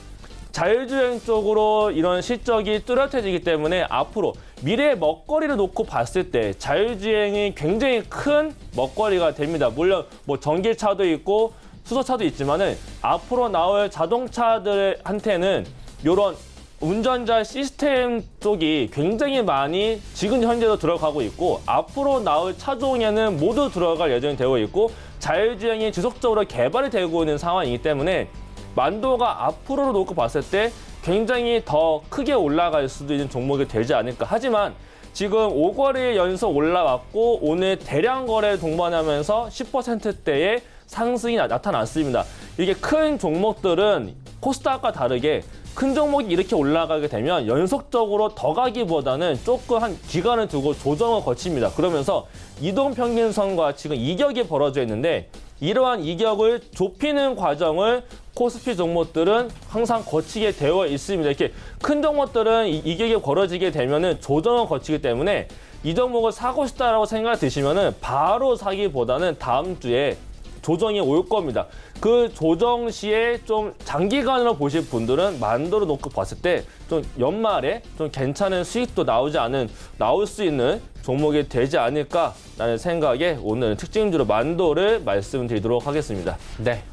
자율주행 쪽으로 이런 실적이 뚜렷해지기 때문에 앞으로 미래의 먹거리를 놓고 봤을 때 자율주행이 굉장히 큰 먹거리가 됩니다. 물론 뭐 전기차도 있고 수소차도 있지만은 앞으로 나올 자동차들한테는 이런 운전자 시스템 쪽이 굉장히 많이 지금 현재도 들어가고 있고 앞으로 나올 차종에는 모두 들어갈 예정이 되어 있고 자율주행이 지속적으로 개발이 되고 있는 상황이기 때문에 만도가 앞으로 놓고 봤을 때 굉장히 더 크게 올라갈 수도 있는 종목이 되지 않을까. 하지만 지금 5거래 연속 올라왔고 오늘 대량 거래 동반하면서 10%대의 상승이 나타났습니다. 이게 큰 종목들은 코스닥과 다르게 큰 종목이 이렇게 올라가게 되면 연속적으로 더 가기보다는 조금 한 기간을 두고 조정을 거칩니다. 그러면서 이동평균선과 지금 이격이 벌어져 있는데 이러한 이격을 좁히는 과정을 코스피 종목들은 항상 거치게 되어 있습니다. 이렇게 큰 종목들은 이격이 벌어지게 되면은 조정을 거치기 때문에 이 종목을 사고 싶다라고 생각 드시면은 바로 사기보다는 다음 주에 조정이 올 겁니다. 그 조정 시에 좀 장기간으로 보실 분들은 만도를 놓고 봤을 때 좀 연말에 좀 괜찮은 수익도 나올 수 있는 종목이 되지 않을까라는 생각에 오늘 특징주로 만도를 말씀드리도록 하겠습니다. 네,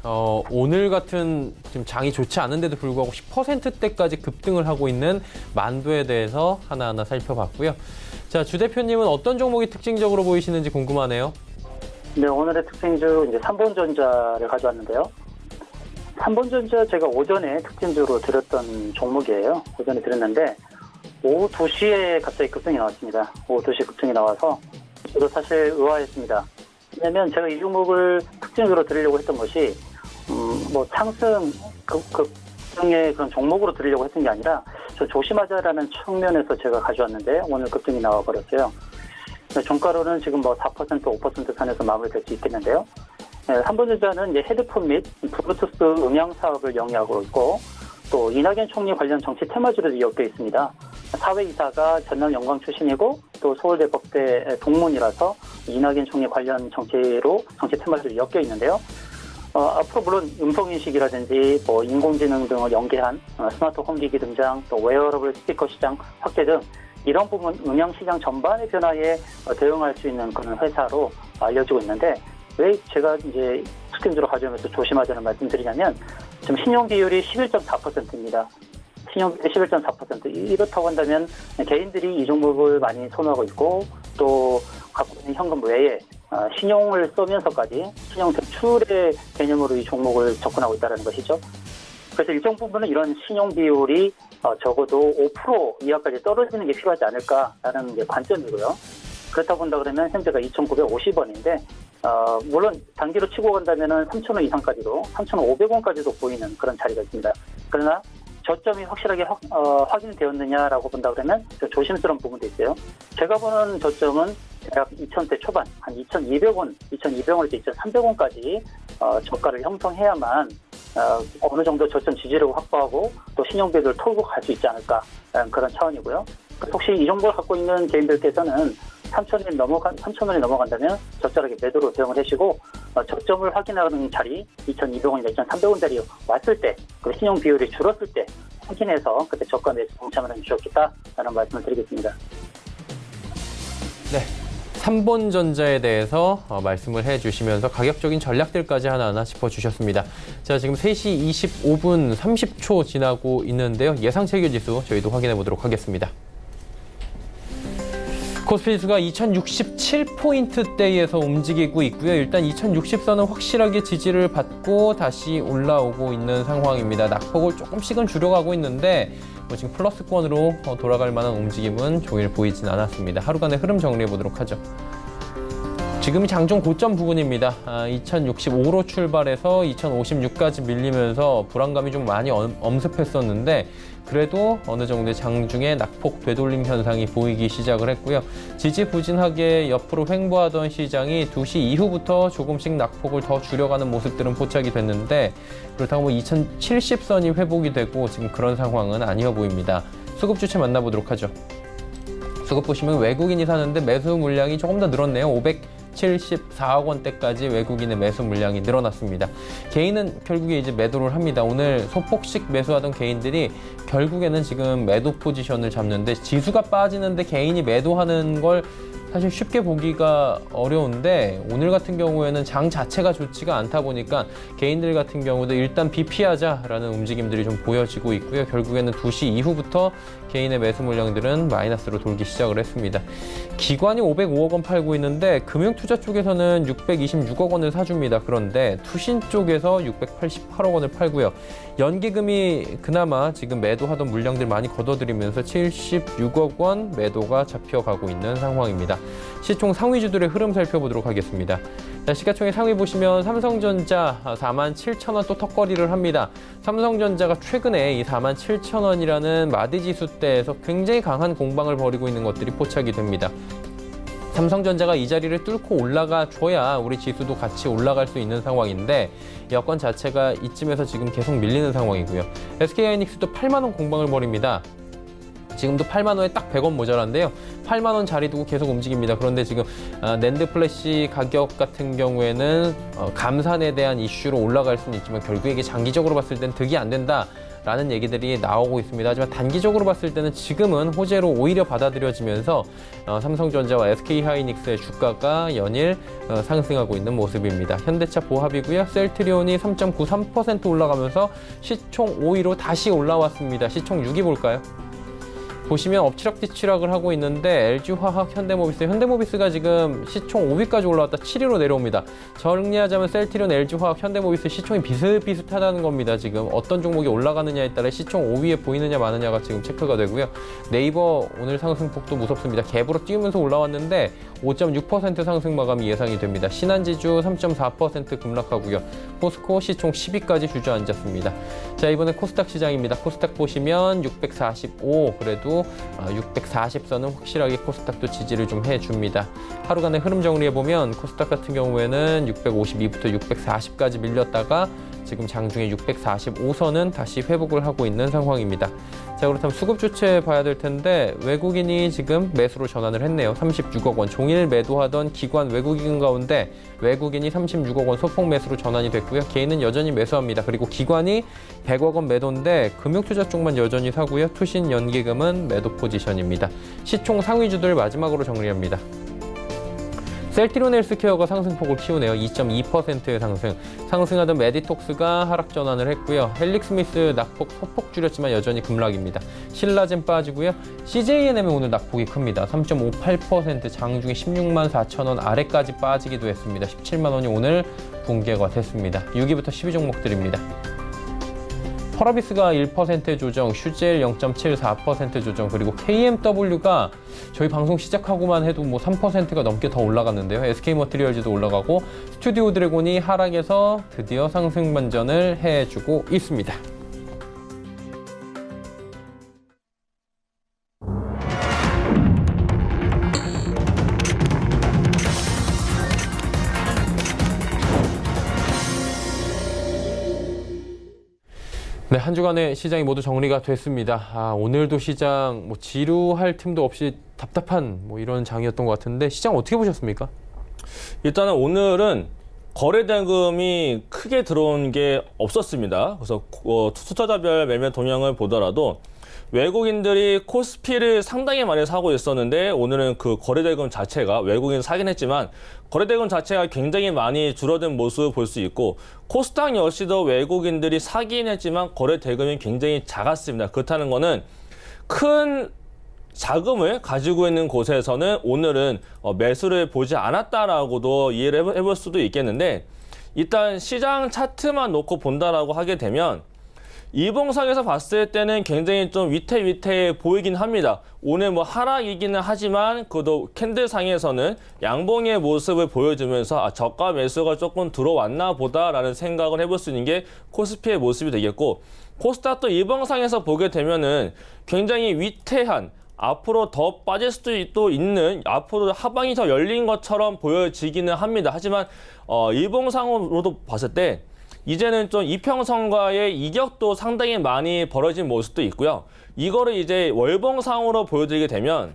오늘 같은 지금 장이 좋지 않은데도 불구하고 10%대까지 급등을 하고 있는 만도에 대해서 하나하나 살펴봤고요. 자, 주 대표님은 어떤 종목이 특징적으로 보이시는지 궁금하네요. 네, 오늘의 특징주 이제 삼본전자를 가져왔는데요. 삼본전자 제가 오전에 특징주로 드렸던 종목이에요. 오전에 드렸는데 오후 2시에 갑자기 급등이 나왔습니다. 오후 2시에 급등이 나와서 저도 사실 의아했습니다. 왜냐면 제가 이 종목을 특징주로 드리려고 했던 것이 뭐 상승 급등의 그런 종목으로 드리려고 했던 게 아니라 좀 조심하자라는 측면에서 제가 가져왔는데 오늘 급등이 나와 버렸어요. 종가로는 지금 뭐 4%, 5% 선에서 마무리될 수 있겠는데요. 삼본전자는 이제 헤드폰 및 블루투스 음향 사업을 영위하고 있고 또 이낙연 총리 관련 정치 테마주로도 엮여 있습니다. 사회이사가 전남 영광 출신이고 또 서울대 법대 동문이라서 이낙연 총리 관련 정치 테마주로 엮여 있는데요. 앞으로 물론 음성인식이라든지 뭐 인공지능 등을 연계한 스마트 홈기기 등장, 또 웨어러블 스피커 시장 확대 등 이런 부분 음향 시장 전반의 변화에 대응할 수 있는 그런 회사로 알려지고 있는데 왜 제가 이제 특징주로 가져오면서 조심하자는 말씀드리냐면 지금 신용 비율이 11.4%입니다. 신용 비율이 11.4%. 이렇다고 한다면 개인들이 이 종목을 많이 선호하고 있고 또 갖고 있는 현금 외에 신용을 쓰면서까지 신용 대출의 개념으로 이 종목을 접근하고 있다는 것이죠. 그래서 일정 부분은 이런 신용 비율이 적어도 5% 이하까지 떨어지는 게 필요하지 않을까라는 게 관점이고요. 그렇다고 한다 그러면 현재가 2,950원인데 물론 단기로 치고 간다면은 3,000원 이상까지도 3,500원까지도 보이는 그런 자리가 있습니다. 그러나 저점이 확실하게 확인되었느냐라고 본다 그러면 조심스러운 부분도 있어요. 제가 보는 저점은 대략 2,000대 초반 한 2,200원, 2,200원에서 2,300원까지 저가를 형성해야만 어느 정도 저점 지지력을 확보하고 또 신용비율을 털고 갈 수 있지 않을까라는 그런 차원이고요. 혹시 이 정보를 갖고 있는 개인들께서는 3,000원이 넘어간다면 적절하게 매도로 대응을 하시고 저점을 확인하는 자리 2,200원이나 2,300원 자리 왔을 때 그리고 신용 비율이 줄었을 때 확인해서 그때 저가 매수 동참을 해주셨겠다라는 말씀을 드리겠습니다. 네. 삼본전자에 대해서 말씀을 해주시면서 가격적인 전략들까지 하나하나 짚어주셨습니다. 자, 지금 3시 25분 30초 지나고 있는데요. 예상체결 지수 저희도 확인해 보도록 하겠습니다. 코스피 지수가 2067포인트대에서 움직이고 있고요. 일단 2060선은 확실하게 지지를 받고 다시 올라오고 있는 상황입니다. 낙폭을 조금씩은 줄여가고 있는데 지금 플러스권으로 돌아갈 만한 움직임은 종일 보이진 않았습니다. 하루간의 흐름 정리해 보도록 하죠. 지금이 장중 고점 부근입니다. 2065로 출발해서 2056까지 밀리면서 불안감이 좀 많이 엄습했었는데 그래도 어느 정도의 장중에 낙폭 되돌림 현상이 보이기 시작을 했고요. 지지부진하게 옆으로 횡보하던 시장이 2시 이후부터 조금씩 낙폭을 더 줄여가는 모습들은 포착이 됐는데 그렇다고 뭐 2070선이 회복이 되고 지금 그런 상황은 아니어 보입니다. 수급 주체 만나보도록 하죠. 수급 보시면 외국인이 사는데 매수 물량이 조금 더 늘었네요. 574억 원대까지 외국인의 매수 물량이 늘어났습니다. 개인은 결국에 이제 매도를 합니다. 오늘 소폭씩 매수하던 개인들이 결국에는 지금 매도 포지션을 잡는데 지수가 빠지는데 개인이 매도하는 걸 사실 쉽게 보기가 어려운데 오늘 같은 경우에는 장 자체가 좋지가 않다 보니까 개인들 같은 경우도 일단 비피하자라는 움직임들이 좀 보여지고 있고요. 결국에는 2시 이후부터 개인의 매수 물량들은 마이너스로 돌기 시작을 했습니다. 기관이 505억 원 팔고 있는데 금융투자 쪽에서는 626억 원을 사줍니다. 그런데 투신 쪽에서 688억 원을 팔고요. 연기금이 그나마 지금 매도하던 물량들 많이 걷어들이면서 76억 원 매도가 잡혀가고 있는 상황입니다. 시총 상위주들의 흐름 살펴보도록 하겠습니다. 자, 시가총액 상위 보시면 삼성전자 47,000원 또 턱걸이를 합니다. 삼성전자가 최근에 이 47,000원이라는 마디지수대에서 굉장히 강한 공방을 벌이고 있는 것들이 포착이 됩니다. 삼성전자가 이 자리를 뚫고 올라가 줘야 우리 지수도 같이 올라갈 수 있는 상황인데 여건 자체가 이쯤에서 지금 계속 밀리는 상황이고요. SK하이닉스도 8만 원 공방을 벌입니다. 지금도 8만 원에 딱 100원 모자란데요. 8만 원 자리 두고 계속 움직입니다. 그런데 지금 낸드 플래시 가격 같은 경우에는 감산에 대한 이슈로 올라갈 수는 있지만 결국에 이게 장기적으로 봤을 땐 득이 안 된다라는 얘기들이 나오고 있습니다. 하지만 단기적으로 봤을 때는 지금은 호재로 오히려 받아들여지면서 삼성전자와 SK하이닉스의 주가가 연일 상승하고 있는 모습입니다. 현대차 보합이고요. 셀트리온이 3.93% 올라가면서 시총 5위로 다시 올라왔습니다. 시총 6위 볼까요? 보시면 엎치락뒤치락을 하고 있는데 LG화학, 현대모비스가 지금 시총 5위까지 올라왔다 7위로 내려옵니다. 정리하자면 셀트리온, LG화학, 현대모비스 시총이 비슷비슷하다는 겁니다. 지금 어떤 종목이 올라가느냐에 따라 시총 5위에 보이느냐 마느냐가 지금 체크가 되고요. 네이버 오늘 상승폭도 무섭습니다. 갭으로 띄우면서 올라왔는데 5.6% 상승 마감이 예상이 됩니다. 신한지주 3.4% 급락하고요. 포스코 시총 10위까지 주저앉았습니다. 자, 이번엔 코스닥 시장입니다. 코스닥 보시면 645 그래도 640선은 확실하게 코스닥도 지지를 좀 해줍니다. 하루간의 흐름 정리해보면 코스닥 같은 경우에는 652부터 640까지 밀렸다가 지금 장중에 645선은 다시 회복을 하고 있는 상황입니다. 자, 그렇다면 수급 주체 봐야 될 텐데 외국인이 지금 매수로 전환을 했네요. 36억 원. 종일 매도하던 기관 외국인 가운데 외국인이 36억 원 소폭 매수로 전환이 됐고요. 개인은 여전히 매수합니다. 그리고 기관이 100억 원 매도인데 금융투자 쪽만 여전히 사고요. 투신 연기금은 매도 포지션입니다. 시총 상위주들 마지막으로 정리합니다. 셀트리온 헬스케어가 상승폭을 키우네요. 2.2%의 상승. 상승하던 메디톡스가 하락 전환을 했고요. 헬릭스미스 낙폭 소폭 줄였지만 여전히 급락입니다. 신라젠 빠지고요. CJNM이 오늘 낙폭이 큽니다. 3.58% 장중에 16만 4천 원 아래까지 빠지기도 했습니다. 17만 원이 오늘 붕괴가 됐습니다. 6위부터 10위 종목들입니다. 펄어비스가 1% 조정, 슈젤 0.74% 조정, 그리고 KMW가 저희 방송 시작하고만 해도 뭐 3%가 넘게 더 올라갔는데요. SK머티리얼즈도 올라가고 스튜디오 드래곤이 하락해서 드디어 상승 반전을 해주고 있습니다. 네, 한 주간의 시장이 모두 정리가 됐습니다. 오늘도 시장 뭐 지루할 틈도 없이 답답한 뭐 이런 장이었던 것 같은데 시장 어떻게 보셨습니까? 일단은 오늘은 거래 대금이 크게 들어온 게 없었습니다. 그래서 투자자별 매매 동향을 보더라도 외국인들이 코스피를 상당히 많이 사고 있었는데 오늘은 그 거래 대금 자체가 외국인 사긴 했지만 거래 대금 자체가 굉장히 많이 줄어든 모습을 볼 수 있고 코스닥 역시도 외국인들이 사긴 했지만 거래 대금이 굉장히 작았습니다. 그렇다는 거는 큰 자금을 가지고 있는 곳에서는 오늘은 매수를 보지 않았다라고도 이해를 해볼 수도 있겠는데 일단 시장 차트만 놓고 본다라고 하게 되면 이봉상에서 봤을 때는 굉장히 좀 위태위태해 보이긴 합니다. 오늘 뭐 하락이기는 하지만 그래도 캔들상에서는 양봉의 모습을 보여주면서 저가 매수가 조금 들어왔나 보다라는 생각을 해볼 수 있는 게 코스피의 모습이 되겠고 코스닥도 이봉상에서 보게 되면은 굉장히 위태한 앞으로 더 빠질 수도 있는 앞으로 하방이 더 열린 것처럼 보여지기는 합니다. 하지만 이봉상으로도 봤을 때 이제는 좀 이평선과의 이격도 상당히 많이 벌어진 모습도 있고요. 이거를 이제 월봉상으로 보여드리게 되면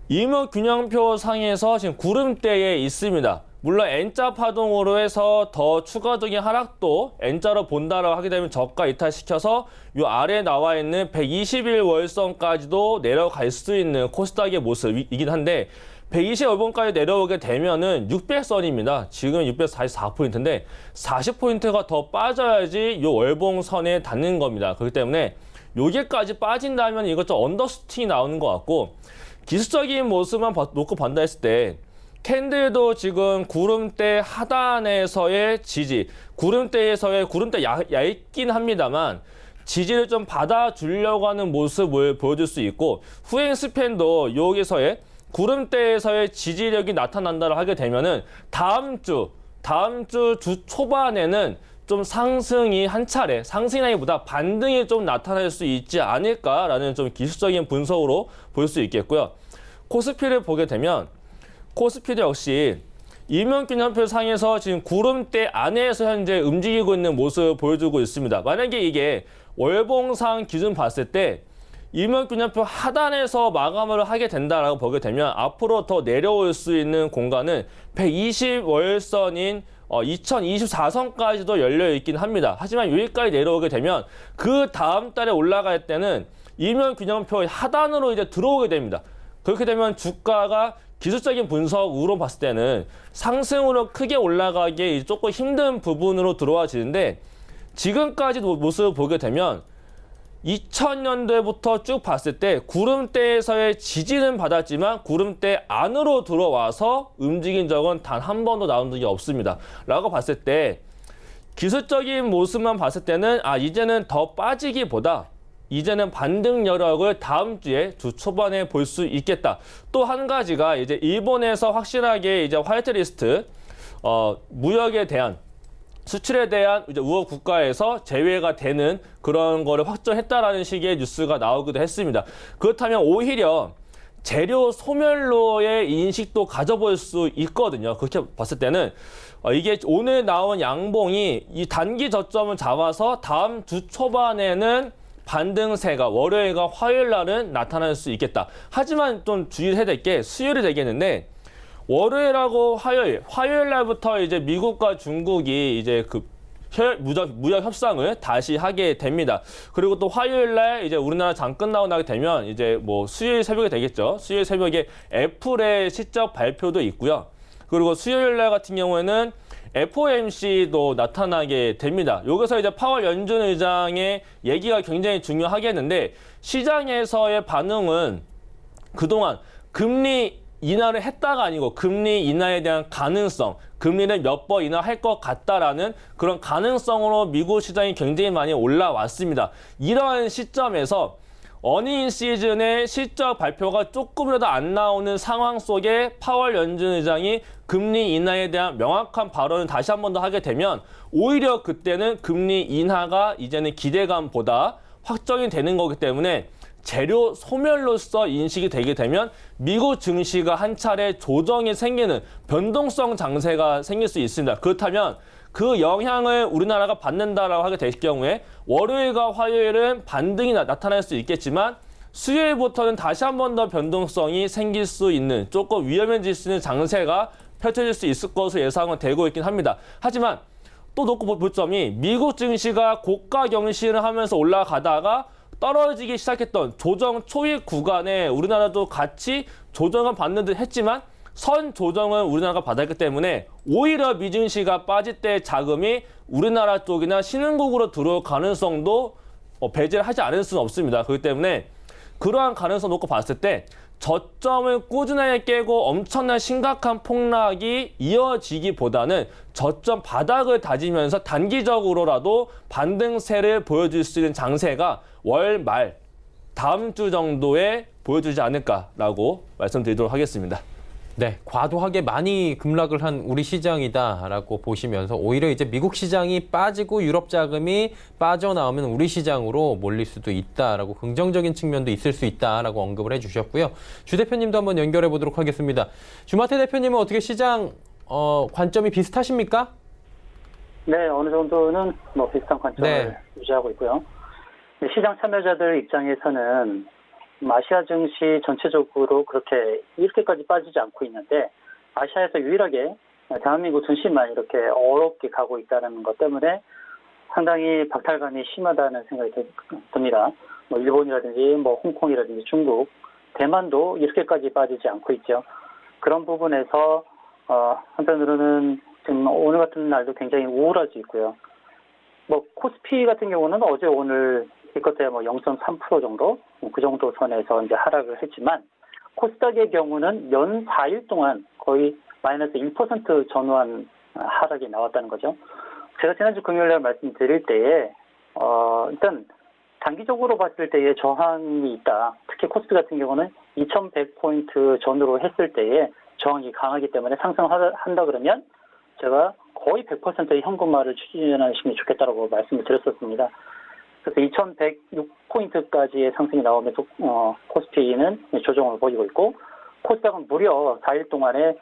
이목균형표 상에서 지금 구름대에 있습니다. 물론 N자 파동으로 해서 더 추가적인 하락도 N자로 본다라고 하게 되면 저가 이탈시켜서 이 아래에 나와 있는 120일 월선까지도 내려갈 수 있는 코스닥의 모습이긴 한데 120월봉까지 내려오게 되면은 600선입니다. 지금 644포인트인데 40포인트가 더 빠져야지 이 월봉선에 닿는 겁니다. 그렇기 때문에 여기까지 빠진다면 이것 좀 언더슈팅이 나오는 것 같고 기술적인 모습만 놓고 본다 했을 때 캔들도 지금 구름대 하단에서의 지지, 구름대 얇긴 합니다만 지지를 좀 받아주려고 하는 모습을 보여줄 수 있고 후행 스팬도 여기서의 구름대에서의 지지력이 나타난다고 하게 되면은 다음 주 초반에는 좀 상승이 한 차례, 상승이라기보다 반등이 좀 나타날 수 있지 않을까라는 좀 기술적인 분석으로 볼 수 있겠고요. 코스피를 보게 되면 코스피도 역시 이명균형표 상에서 지금 구름대 안에서 현재 움직이고 있는 모습을 보여주고 있습니다. 만약에 이게 월봉상 기준 봤을 때 이명균형표 하단에서 마감을 하게 된다라고 보게 되면 앞으로 더 내려올 수 있는 공간은 120월선인 2024선까지도 열려 있긴 합니다. 하지만 여기까지 내려오게 되면 그 다음 달에 올라갈 때는 이명균형표 하단으로 이제 들어오게 됩니다. 그렇게 되면 주가가 기술적인 분석으로 봤을 때는 상승으로 크게 올라가기 조금 힘든 부분으로 들어와지는데 지금까지 모습을 보게 되면 2000년대부터 쭉 봤을 때 구름대에서의 지지는 받았지만 구름대 안으로 들어와서 움직인 적은 단 한 번도 나온 적이 없습니다. 라고 봤을 때 기술적인 모습만 봤을 때는 이제는 더 빠지기보다 이제는 반등 여력을 다음 주에 주 초반에 볼 수 있겠다. 또 한 가지가 이제 일본에서 확실하게 이제 화이트리스트 무역에 대한 수출에 대한 이제 우호 국가에서 제외가 되는 그런 거를 확정했다라는 식의 뉴스가 나오기도 했습니다. 그렇다면 오히려 재료 소멸로의 인식도 가져볼 수 있거든요. 그렇게 봤을 때는 이게 오늘 나온 양봉이 이 단기 저점을 잡아서 다음 주 초반에는 반등세가 월요일과 화요일 날은 나타날 수 있겠다. 하지만 좀 주의를 해야 될 게 수요일이 되겠는데 월요일하고 화요일 날부터 이제 미국과 중국이 이제 그 무역 협상을 다시 하게 됩니다. 그리고 또 화요일 날 이제 우리나라 장 끝나고 나게 되면 이제 뭐 수요일 새벽에 되겠죠. 수요일 새벽에 애플의 실적 발표도 있고요. 그리고 수요일 날 같은 경우에는 FOMC도 나타나게 됩니다. 여기서 이제 파월 연준 의장의 얘기가 굉장히 중요하겠는데 시장에서의 반응은 그동안 금리 인하를 했다가 아니고 금리 인하에 대한 가능성, 금리를 몇 번 인하할 것 같다라는 그런 가능성으로 미국 시장이 굉장히 많이 올라왔습니다. 이러한 시점에서 어닝 시즌의 실적 발표가 조금이라도 안 나오는 상황 속에 파월 연준 의장이 금리 인하에 대한 명확한 발언을 다시 한 번 더 하게 되면 오히려 그때는 금리 인하가 이제는 기대감보다 확정이 되는 거기 때문에 재료 소멸로서 인식이 되게 되면 미국 증시가 한 차례 조정이 생기는 변동성 장세가 생길 수 있습니다. 그렇다면 그 영향을 우리나라가 받는다라고 하게 될 경우에 월요일과 화요일은 반등이 나타날 수 있겠지만 수요일부터는 다시 한 번 더 변동성이 생길 수 있는 조금 위험해질 수 있는 장세가 펼쳐질 수 있을 것으로 예상은 되고 있긴 합니다. 하지만 또 놓고 볼 점이 미국 증시가 고가 경신을 하면서 올라가다가 떨어지기 시작했던 조정 초입 구간에 우리나라도 같이 조정을 받는 듯 했지만 선 조정은 우리나라가 받았기 때문에 오히려 미증시가 빠질 때 자금이 우리나라 쪽이나 신흥국으로 들어올 가능성도 배제를 하지 않을 수는 없습니다. 그렇기 때문에 그러한 가능성 놓고 봤을 때 저점을 꾸준하게 깨고 엄청난 심각한 폭락이 이어지기보다는 저점 바닥을 다지면서 단기적으로라도 반등세를 보여줄 수 있는 장세가 월 말 다음 주 정도에 보여주지 않을까라고 말씀드리도록 하겠습니다. 네, 과도하게 많이 급락을 한 우리 시장이다라고 보시면서 오히려 이제 미국 시장이 빠지고 유럽 자금이 빠져나오면 우리 시장으로 몰릴 수도 있다라고 긍정적인 측면도 있을 수 있다라고 언급을 해주셨고요. 주 대표님도 한번 연결해 보도록 하겠습니다. 주마태 대표님은 어떻게 시장 관점이 비슷하십니까? 네, 어느 정도는 뭐 비슷한 관점을 네. 유지하고 있고요. 시장 참여자들 입장에서는 아시아 증시 전체적으로 그렇게 이렇게까지 빠지지 않고 있는데 아시아에서 유일하게 대한민국 증시만 이렇게 어렵게 가고 있다는 것 때문에 상당히 박탈감이 심하다는 생각이 듭니다. 뭐 일본이라든지 뭐 홍콩이라든지 중국, 대만도 이렇게까지 빠지지 않고 있죠. 그런 부분에서 한편으로는 지금 오늘 같은 날도 굉장히 우울할 수 있고요. 뭐 코스피 같은 경우는 어제 오늘 이것에 뭐 0.3% 정도 그 정도 선에서 이제 하락을 했지만 코스닥의 경우는 연 4일 동안 거의 마이너스 1% 전후한 하락이 나왔다는 거죠. 제가 지난주 금요일에 말씀드릴 때에 일단 단기적으로 봤을 때에 저항이 있다. 특히 코스피 같은 경우는 2100포인트 전후로 했을 때에 저항이 강하기 때문에 상승한다 그러면 제가 거의 100%의 현금화를 추진하시는 게 좋겠다라고 말씀을 드렸었습니다. 그래서 2106포인트까지의 상승이 나오면서 코스피는 조정을 보이고 있고 코스닥은 무려 4일 동안에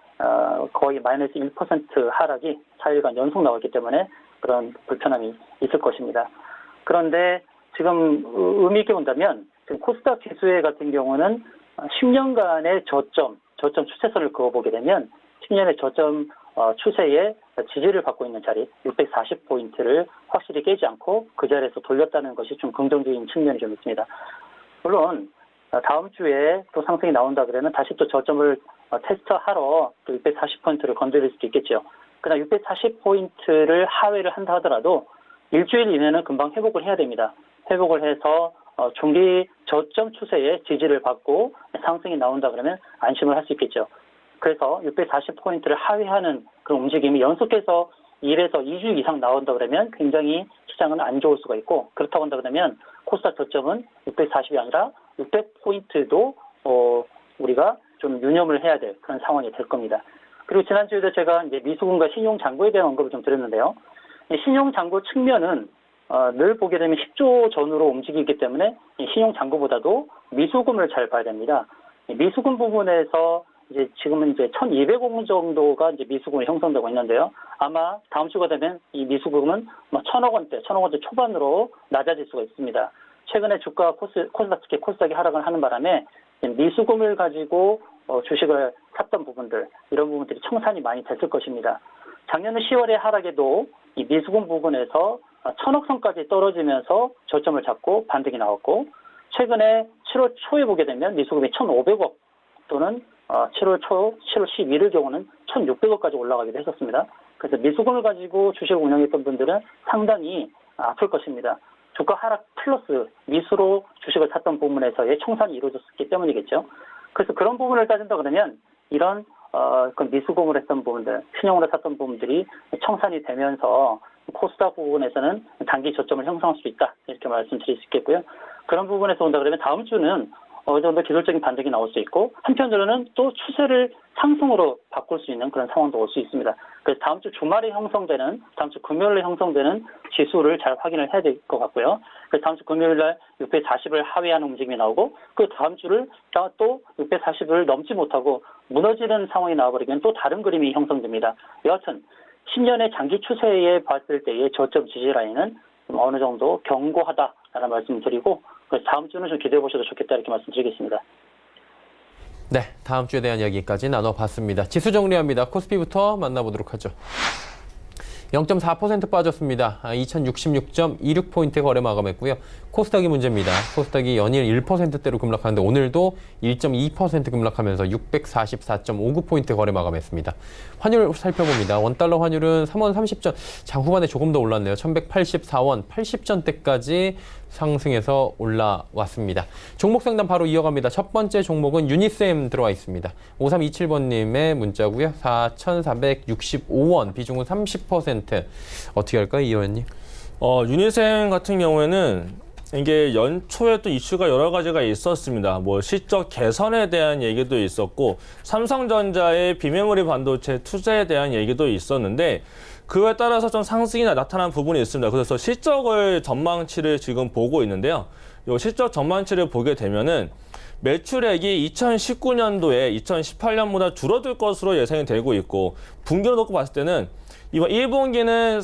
거의 마이너스 1% 하락이 4일간 연속 나왔기 때문에 그런 불편함이 있을 것입니다. 그런데 지금 의미 있게 본다면 지금 코스닥 지수의 같은 경우는 10년간의 저점 추세선을 그어보게 되면 10년의 저점 추세에 지지를 받고 있는 자리 640포인트를 확실히 깨지 않고 그 자리에서 돌렸다는 것이 좀 긍정적인 측면이 좀 있습니다. 물론 다음 주에 또 상승이 나온다 그러면 다시 또 저점을 테스트하러 또 640포인트를 건드릴 수도 있겠죠. 그러나 640포인트를 하회를 한다 하더라도 일주일 이내는 금방 회복을 해야 됩니다. 회복을 해서 중기 저점 추세에 지지를 받고 상승이 나온다 그러면 안심을 할 수 있겠죠. 그래서 640포인트를 하회하는 그런 움직임이 연속해서 1에서 2주 이상 나온다 그러면 굉장히 시장은 안 좋을 수가 있고 그렇다고 한다 그러면 코스닥 저점은 640이 아니라 600포인트도 우리가 좀 유념을 해야 될 그런 상황이 될 겁니다. 그리고 지난주에도 제가 이제 미수금과 신용장부에 대한 언급을 좀 드렸는데요. 신용장부 측면은 늘 보게 되면 10조 전후로 움직이기 때문에 신용장부보다도 미수금을 잘 봐야 됩니다. 미수금 부분에서 이제 지금은 이제 1,200억 원 정도가 이제 미수금이 형성되고 있는데요. 아마 다음 주가 되면 이 미수금은 1,000억 원대 초반으로 낮아질 수가 있습니다. 최근에 주가 코스닥 특히 코스닥이 하락을 하는 바람에 미수금을 가지고 주식을 샀던 부분들 이런 부분들이 청산이 많이 됐을 것입니다. 작년 10월의 하락에도 이 미수금 부분에서 1,000억 선까지 떨어지면서 저점을 잡고 반등이 나왔고 최근에 7월 초에 보게 되면 미수금이 1,500억 또는 7월 11일 경우는 1,600억까지 올라가기도 했었습니다. 그래서 미수금을 가지고 주식을 운영했던 분들은 상당히 아플 것입니다. 주가 하락 플러스 미수로 주식을 샀던 부분에서의 청산이 이루어졌기 때문이겠죠. 그래서 그런 부분을 따진다 그러면 이런 그 미수금을 했던 부분들, 신용으로 샀던 부분들이 청산이 되면서 코스닥 부분에서는 단기 저점을 형성할 수 있다 이렇게 말씀드릴 수 있겠고요. 그런 부분에서 본다 그러면 다음 주는 어느 정도 기술적인 반등이 나올 수 있고 한편으로는 또 추세를 상승으로 바꿀 수 있는 그런 상황도 올 수 있습니다. 그래서 다음 주 주말에 다음 주 금요일에 형성되는 지수를 잘 확인을 해야 될 것 같고요. 그래서 다음 주 금요일 날 640을 하회하는 움직임이 나오고 그 다음 주를 또 640을 넘지 못하고 무너지는 상황이 나와버리면 또 다른 그림이 형성됩니다. 여하튼 10년의 장기 추세에 봤을 때의 저점 지지 라인은 어느 정도 견고하다라는 말씀을 드리고 그래서 다음 주는 좀 기대해 보셔도 좋겠다 이렇게 말씀드리겠습니다. 네, 다음 주에 대한 이야기까지 나눠봤습니다. 지수 정리합니다. 코스피부터 만나보도록 하죠. 0.4% 빠졌습니다. 2066.26포인트 거래 마감했고요. 코스닥이 문제입니다. 코스닥이 연일 1%대로 급락하는데 오늘도 1.2% 급락하면서 644.59포인트 거래 마감했습니다. 환율 살펴봅니다. 원달러 환율은 3원 30전, 장 후반에 조금 더 올랐네요. 1184원 80전대까지 상승해서 올라왔습니다. 종목 상담 바로 이어갑니다. 첫 번째 종목은 유니셈 들어와 있습니다. 5327번님의 문자고요. 4,465원, 비중은 30%. 어떻게 할까요, 이 의원님? 유니셈 같은 경우에는 이게 연초에 또 이슈가 여러 가지가 있었습니다. 뭐 실적 개선에 대한 얘기도 있었고 삼성전자의 비메모리 반도체 투자에 대한 얘기도 있었는데 그에 따라서 좀 상승이 나타난 부분이 있습니다. 그래서 실적을 전망치를 지금 보고 있는데요. 이 실적 전망치를 보게 되면은 매출액이 2019년도에 2018년보다 줄어들 것으로 예상이 되고 있고 분기로 놓고 봤을 때는 이번 1분기는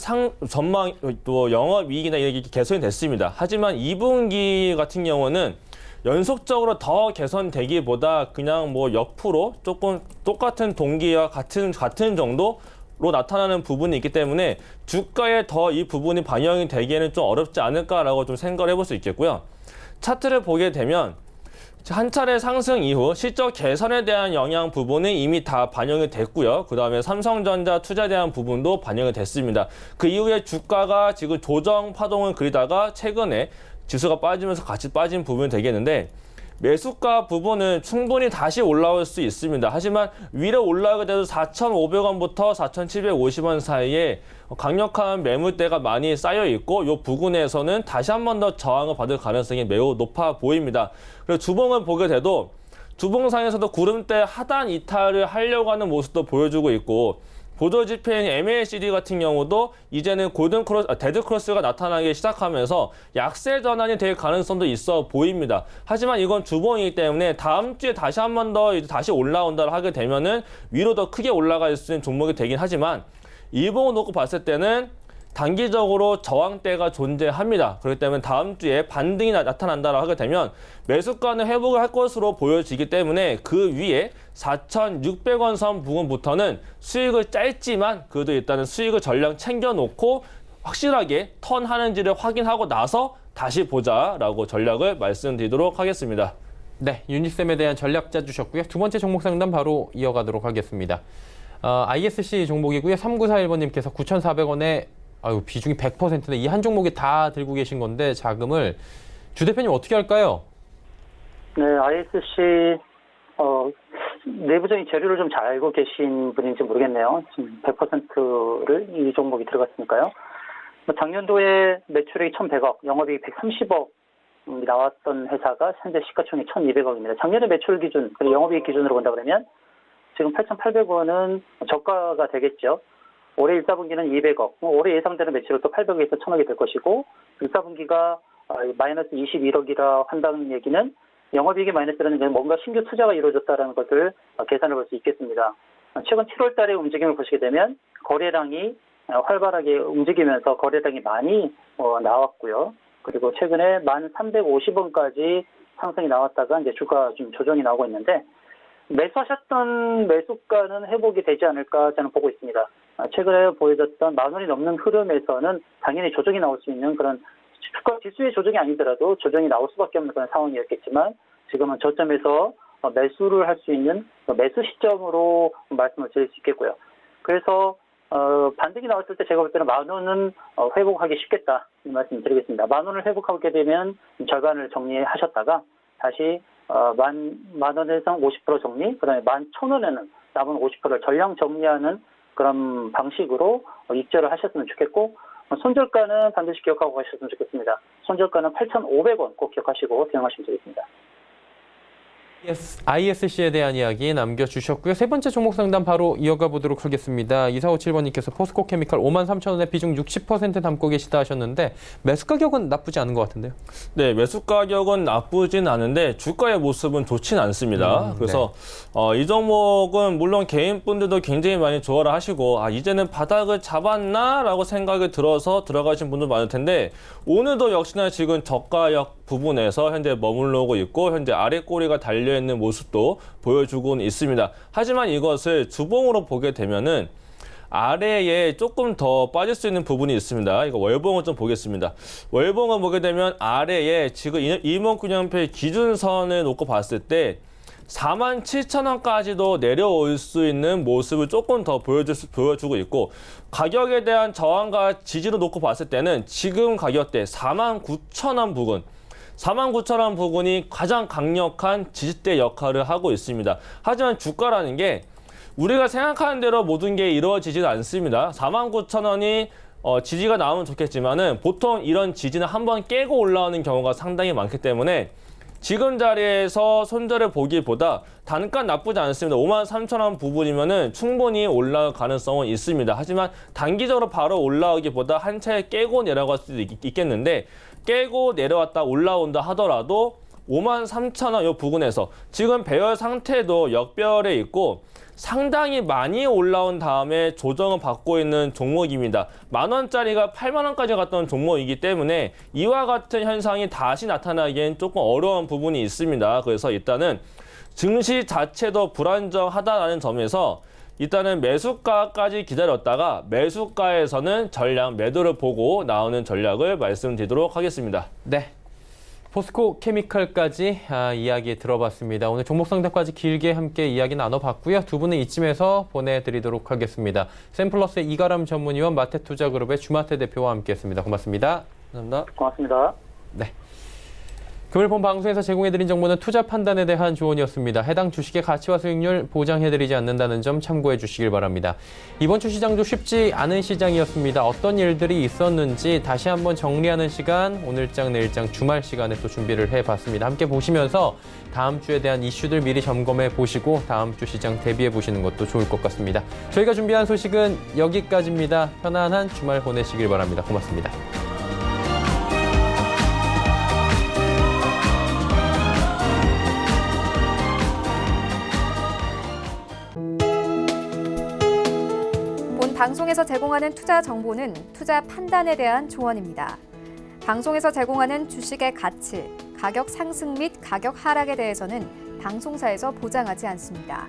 전망 또 영업이익이나 이게 개선이 됐습니다. 하지만 2분기 같은 경우는 연속적으로 더 개선되기보다 그냥 뭐 옆으로 조금 똑같은 동기와 같은 정도로 나타나는 부분이 있기 때문에 주가에 더 이 부분이 반영이 되기에는 좀 어렵지 않을까라고 좀 생각을 해볼 수 있겠고요. 차트를 보게 되면 한 차례 상승 이후 실적 개선에 대한 영향 부분은 이미 다 반영이 됐고요. 그 다음에 삼성전자 투자에 대한 부분도 반영이 됐습니다. 그 이후에 주가가 지금 조정 파동을 그리다가 최근에 지수가 빠지면서 같이 빠진 부분이 되겠는데 매수가 부분은 충분히 다시 올라올 수 있습니다. 하지만 위로 올라가게 돼도 4,500원부터 4,750원 사이에 강력한 매물대가 많이 쌓여 있고 이 부근에서는 다시 한 번 더 저항을 받을 가능성이 매우 높아 보입니다. 그리고 주봉을 보게 돼도 주봉상에서도 구름대 하단 이탈을 하려고 하는 모습도 보여주고 있고 보조지표인 MACD 같은 경우도 이제는 데드 크로스가 나타나기 시작하면서 약세 전환이 될 가능성도 있어 보입니다. 하지만 이건 주봉이기 때문에 다음 주에 다시 한 번 더 다시 올라온다 하게 되면은 위로 더 크게 올라갈 수 있는 종목이 되긴 하지만 일봉을 놓고 봤을 때는 단기적으로 저항대가 존재합니다. 그렇기 때문에 다음 주에 반등이 나타난다고 하게 되면 매수가는 회복을 할 것으로 보여지기 때문에 그 위에 4,600원 선 부분부터는 수익을 짧지만 그래도 일단은 수익을 전량 챙겨놓고 확실하게 턴하는지를 확인하고 나서 다시 보자라고 전략을 말씀드리도록 하겠습니다. 네, 유니셈에 대한 전략 짜주셨고요. 두 번째 종목 상담 바로 이어가도록 하겠습니다. ISC 종목이고요. 3941번님께서 9,400원에 비중이 100%네. 이 한 종목에 다 들고 계신 건데 자금을 주 대표님 어떻게 할까요? 네, ISC 내부적인 재료를 좀 잘 알고 계신 분인지 모르겠네요. 지금 100%를 이 종목이 들어갔으니까요. 작년도에 매출액이 1,100억, 영업이익 130억 나왔던 회사가 현재 시가총액 1,200억입니다. 작년에 매출 기준, 그리고 영업이익 기준으로 본다 그러면 지금 8,800원은 저가가 되겠죠. 올해 1사분기는 200억, 올해 예상되는 매출은 또 800억에서 1,000억이 될 것이고 1사분기가 마이너스 21억이라 한다는 얘기는 영업이익이 마이너스라는 게 뭔가 신규 투자가 이루어졌다는 것을 계산해 볼 수 있겠습니다. 최근 7월 달의 움직임을 보시게 되면 거래량이 활발하게 움직이면서 거래량이 많이 나왔고요. 그리고 최근에 1,350원까지 상승이 나왔다가 이제 주가 좀 조정이 나오고 있는데 매수하셨던 매수가는 회복이 되지 않을까 저는 보고 있습니다. 최근에 보여줬던 10,000원이 넘는 흐름에서는 당연히 조정이 나올 수 있는 그런 주가 지수의 조정이 아니더라도 조정이 나올 수밖에 없는 그런 상황이었겠지만 지금은 저점에서 매수를 할 수 있는 매수 시점으로 말씀을 드릴 수 있겠고요. 그래서 반등이 나왔을 때 제가 볼 때는 10,000원은 회복하기 쉽겠다 이 말씀 드리겠습니다. 10,000원을 회복하게 되면 절반을 정리하셨다가 다시 10,000원에서 50% 정리, 그다음에 11,000원에는 남은 50%를 전량 정리하는 그런 방식으로 입절을 하셨으면 좋겠고 손절가는 반드시 기억하고 가셨으면 좋겠습니다. 손절가는 8,500원 꼭 기억하시고 대응하시면 되겠습니다. ISC에 대한 이야기 남겨주셨고요. 세 번째 종목 상담 바로 이어가 보도록 하겠습니다. 2457번님께서 포스코케미칼 53,000원에 비중 60% 담고 계시다 하셨는데 매수 가격은 나쁘지 않은 것 같은데요? 네, 매수 가격은 나쁘진 않은데 주가의 모습은 좋진 않습니다. 그래서 이 종목은 물론 개인분들도 굉장히 많이 좋아를 하시고 이제는 바닥을 잡았나? 라고 생각이 들어서 들어가신 분들 많을 텐데 오늘도 역시나 지금 저가역 부분에서 현재 머물러오고 있고 현재 아래 꼬리가 달려있는 모습도 보여주고는 있습니다. 하지만 이것을 주봉으로 보게 되면은 아래에 조금 더 빠질 수 있는 부분이 있습니다. 이거 월봉을 좀 보겠습니다. 월봉을 보게 되면 아래에 지금 이목균형표의 기준선을 놓고 봤을 때 47,000원까지도 내려올 수 있는 모습을 조금 더 보여주고 있고, 가격에 대한 저항과 지지로 놓고 봤을 때는 지금 가격대 49,000원 부근, 49,000원 부근이 가장 강력한 지지대 역할을 하고 있습니다. 하지만 주가라는 게 우리가 생각하는 대로 모든 게 이루어지지는 않습니다. 49,000원이 지지가 나오면 좋겠지만은 보통 이런 지지는 한번 깨고 올라오는 경우가 상당히 많기 때문에 지금 자리에서 손절을 보기보다 단가 나쁘지 않습니다. 53,000원 부분이면은 충분히 올라갈 가능성은 있습니다. 하지만 단기적으로 바로 올라오기보다 한 차례 깨고 내려갈 수도 있겠는데, 깨고 내려왔다 올라온다 하더라도 53,000원 이 부근에서 지금 배열 상태도 역배열에 있고 상당히 많이 올라온 다음에 조정을 받고 있는 종목입니다. 10,000원짜리가 80,000원까지 갔던 종목이기 때문에 이와 같은 현상이 다시 나타나기엔 조금 어려운 부분이 있습니다. 그래서 일단은 증시 자체도 불안정하다는 점에서 일단은 매수가까지 기다렸다가 매수가에서는 전량 매도를 보고 나오는 전략을 말씀드리도록 하겠습니다. 네. 포스코 케미칼까지 이야기 들어봤습니다. 오늘 종목 상담까지 길게 함께 이야기 나눠봤고요. 두 분은 이쯤에서 보내드리도록 하겠습니다. 샘플러스의 이가람 전문위원, 마태투자그룹의 주마태 대표와 함께했습니다. 고맙습니다. 감사합니다. 고맙습니다. 네. 금일 본 방송에서 제공해드린 정보는 투자 판단에 대한 조언이었습니다. 해당 주식의 가치와 수익률 보장해드리지 않는다는 점 참고해 주시길 바랍니다. 이번 주 시장도 쉽지 않은 시장이었습니다. 어떤 일들이 있었는지 다시 한번 정리하는 시간, 오늘장 내일장 주말 시간에 또 준비를 해봤습니다. 함께 보시면서 다음 주에 대한 이슈들 미리 점검해 보시고 다음 주 시장 대비해 보시는 것도 좋을 것 같습니다. 저희가 준비한 소식은 여기까지입니다. 편안한 주말 보내시길 바랍니다. 고맙습니다. 방송에서 제공하는 투자 정보는 투자 판단에 대한 조언입니다. 방송에서 제공하는 주식의 가치, 가격 상승 및 가격 하락에 대해서는 방송사에서 보장하지 않습니다.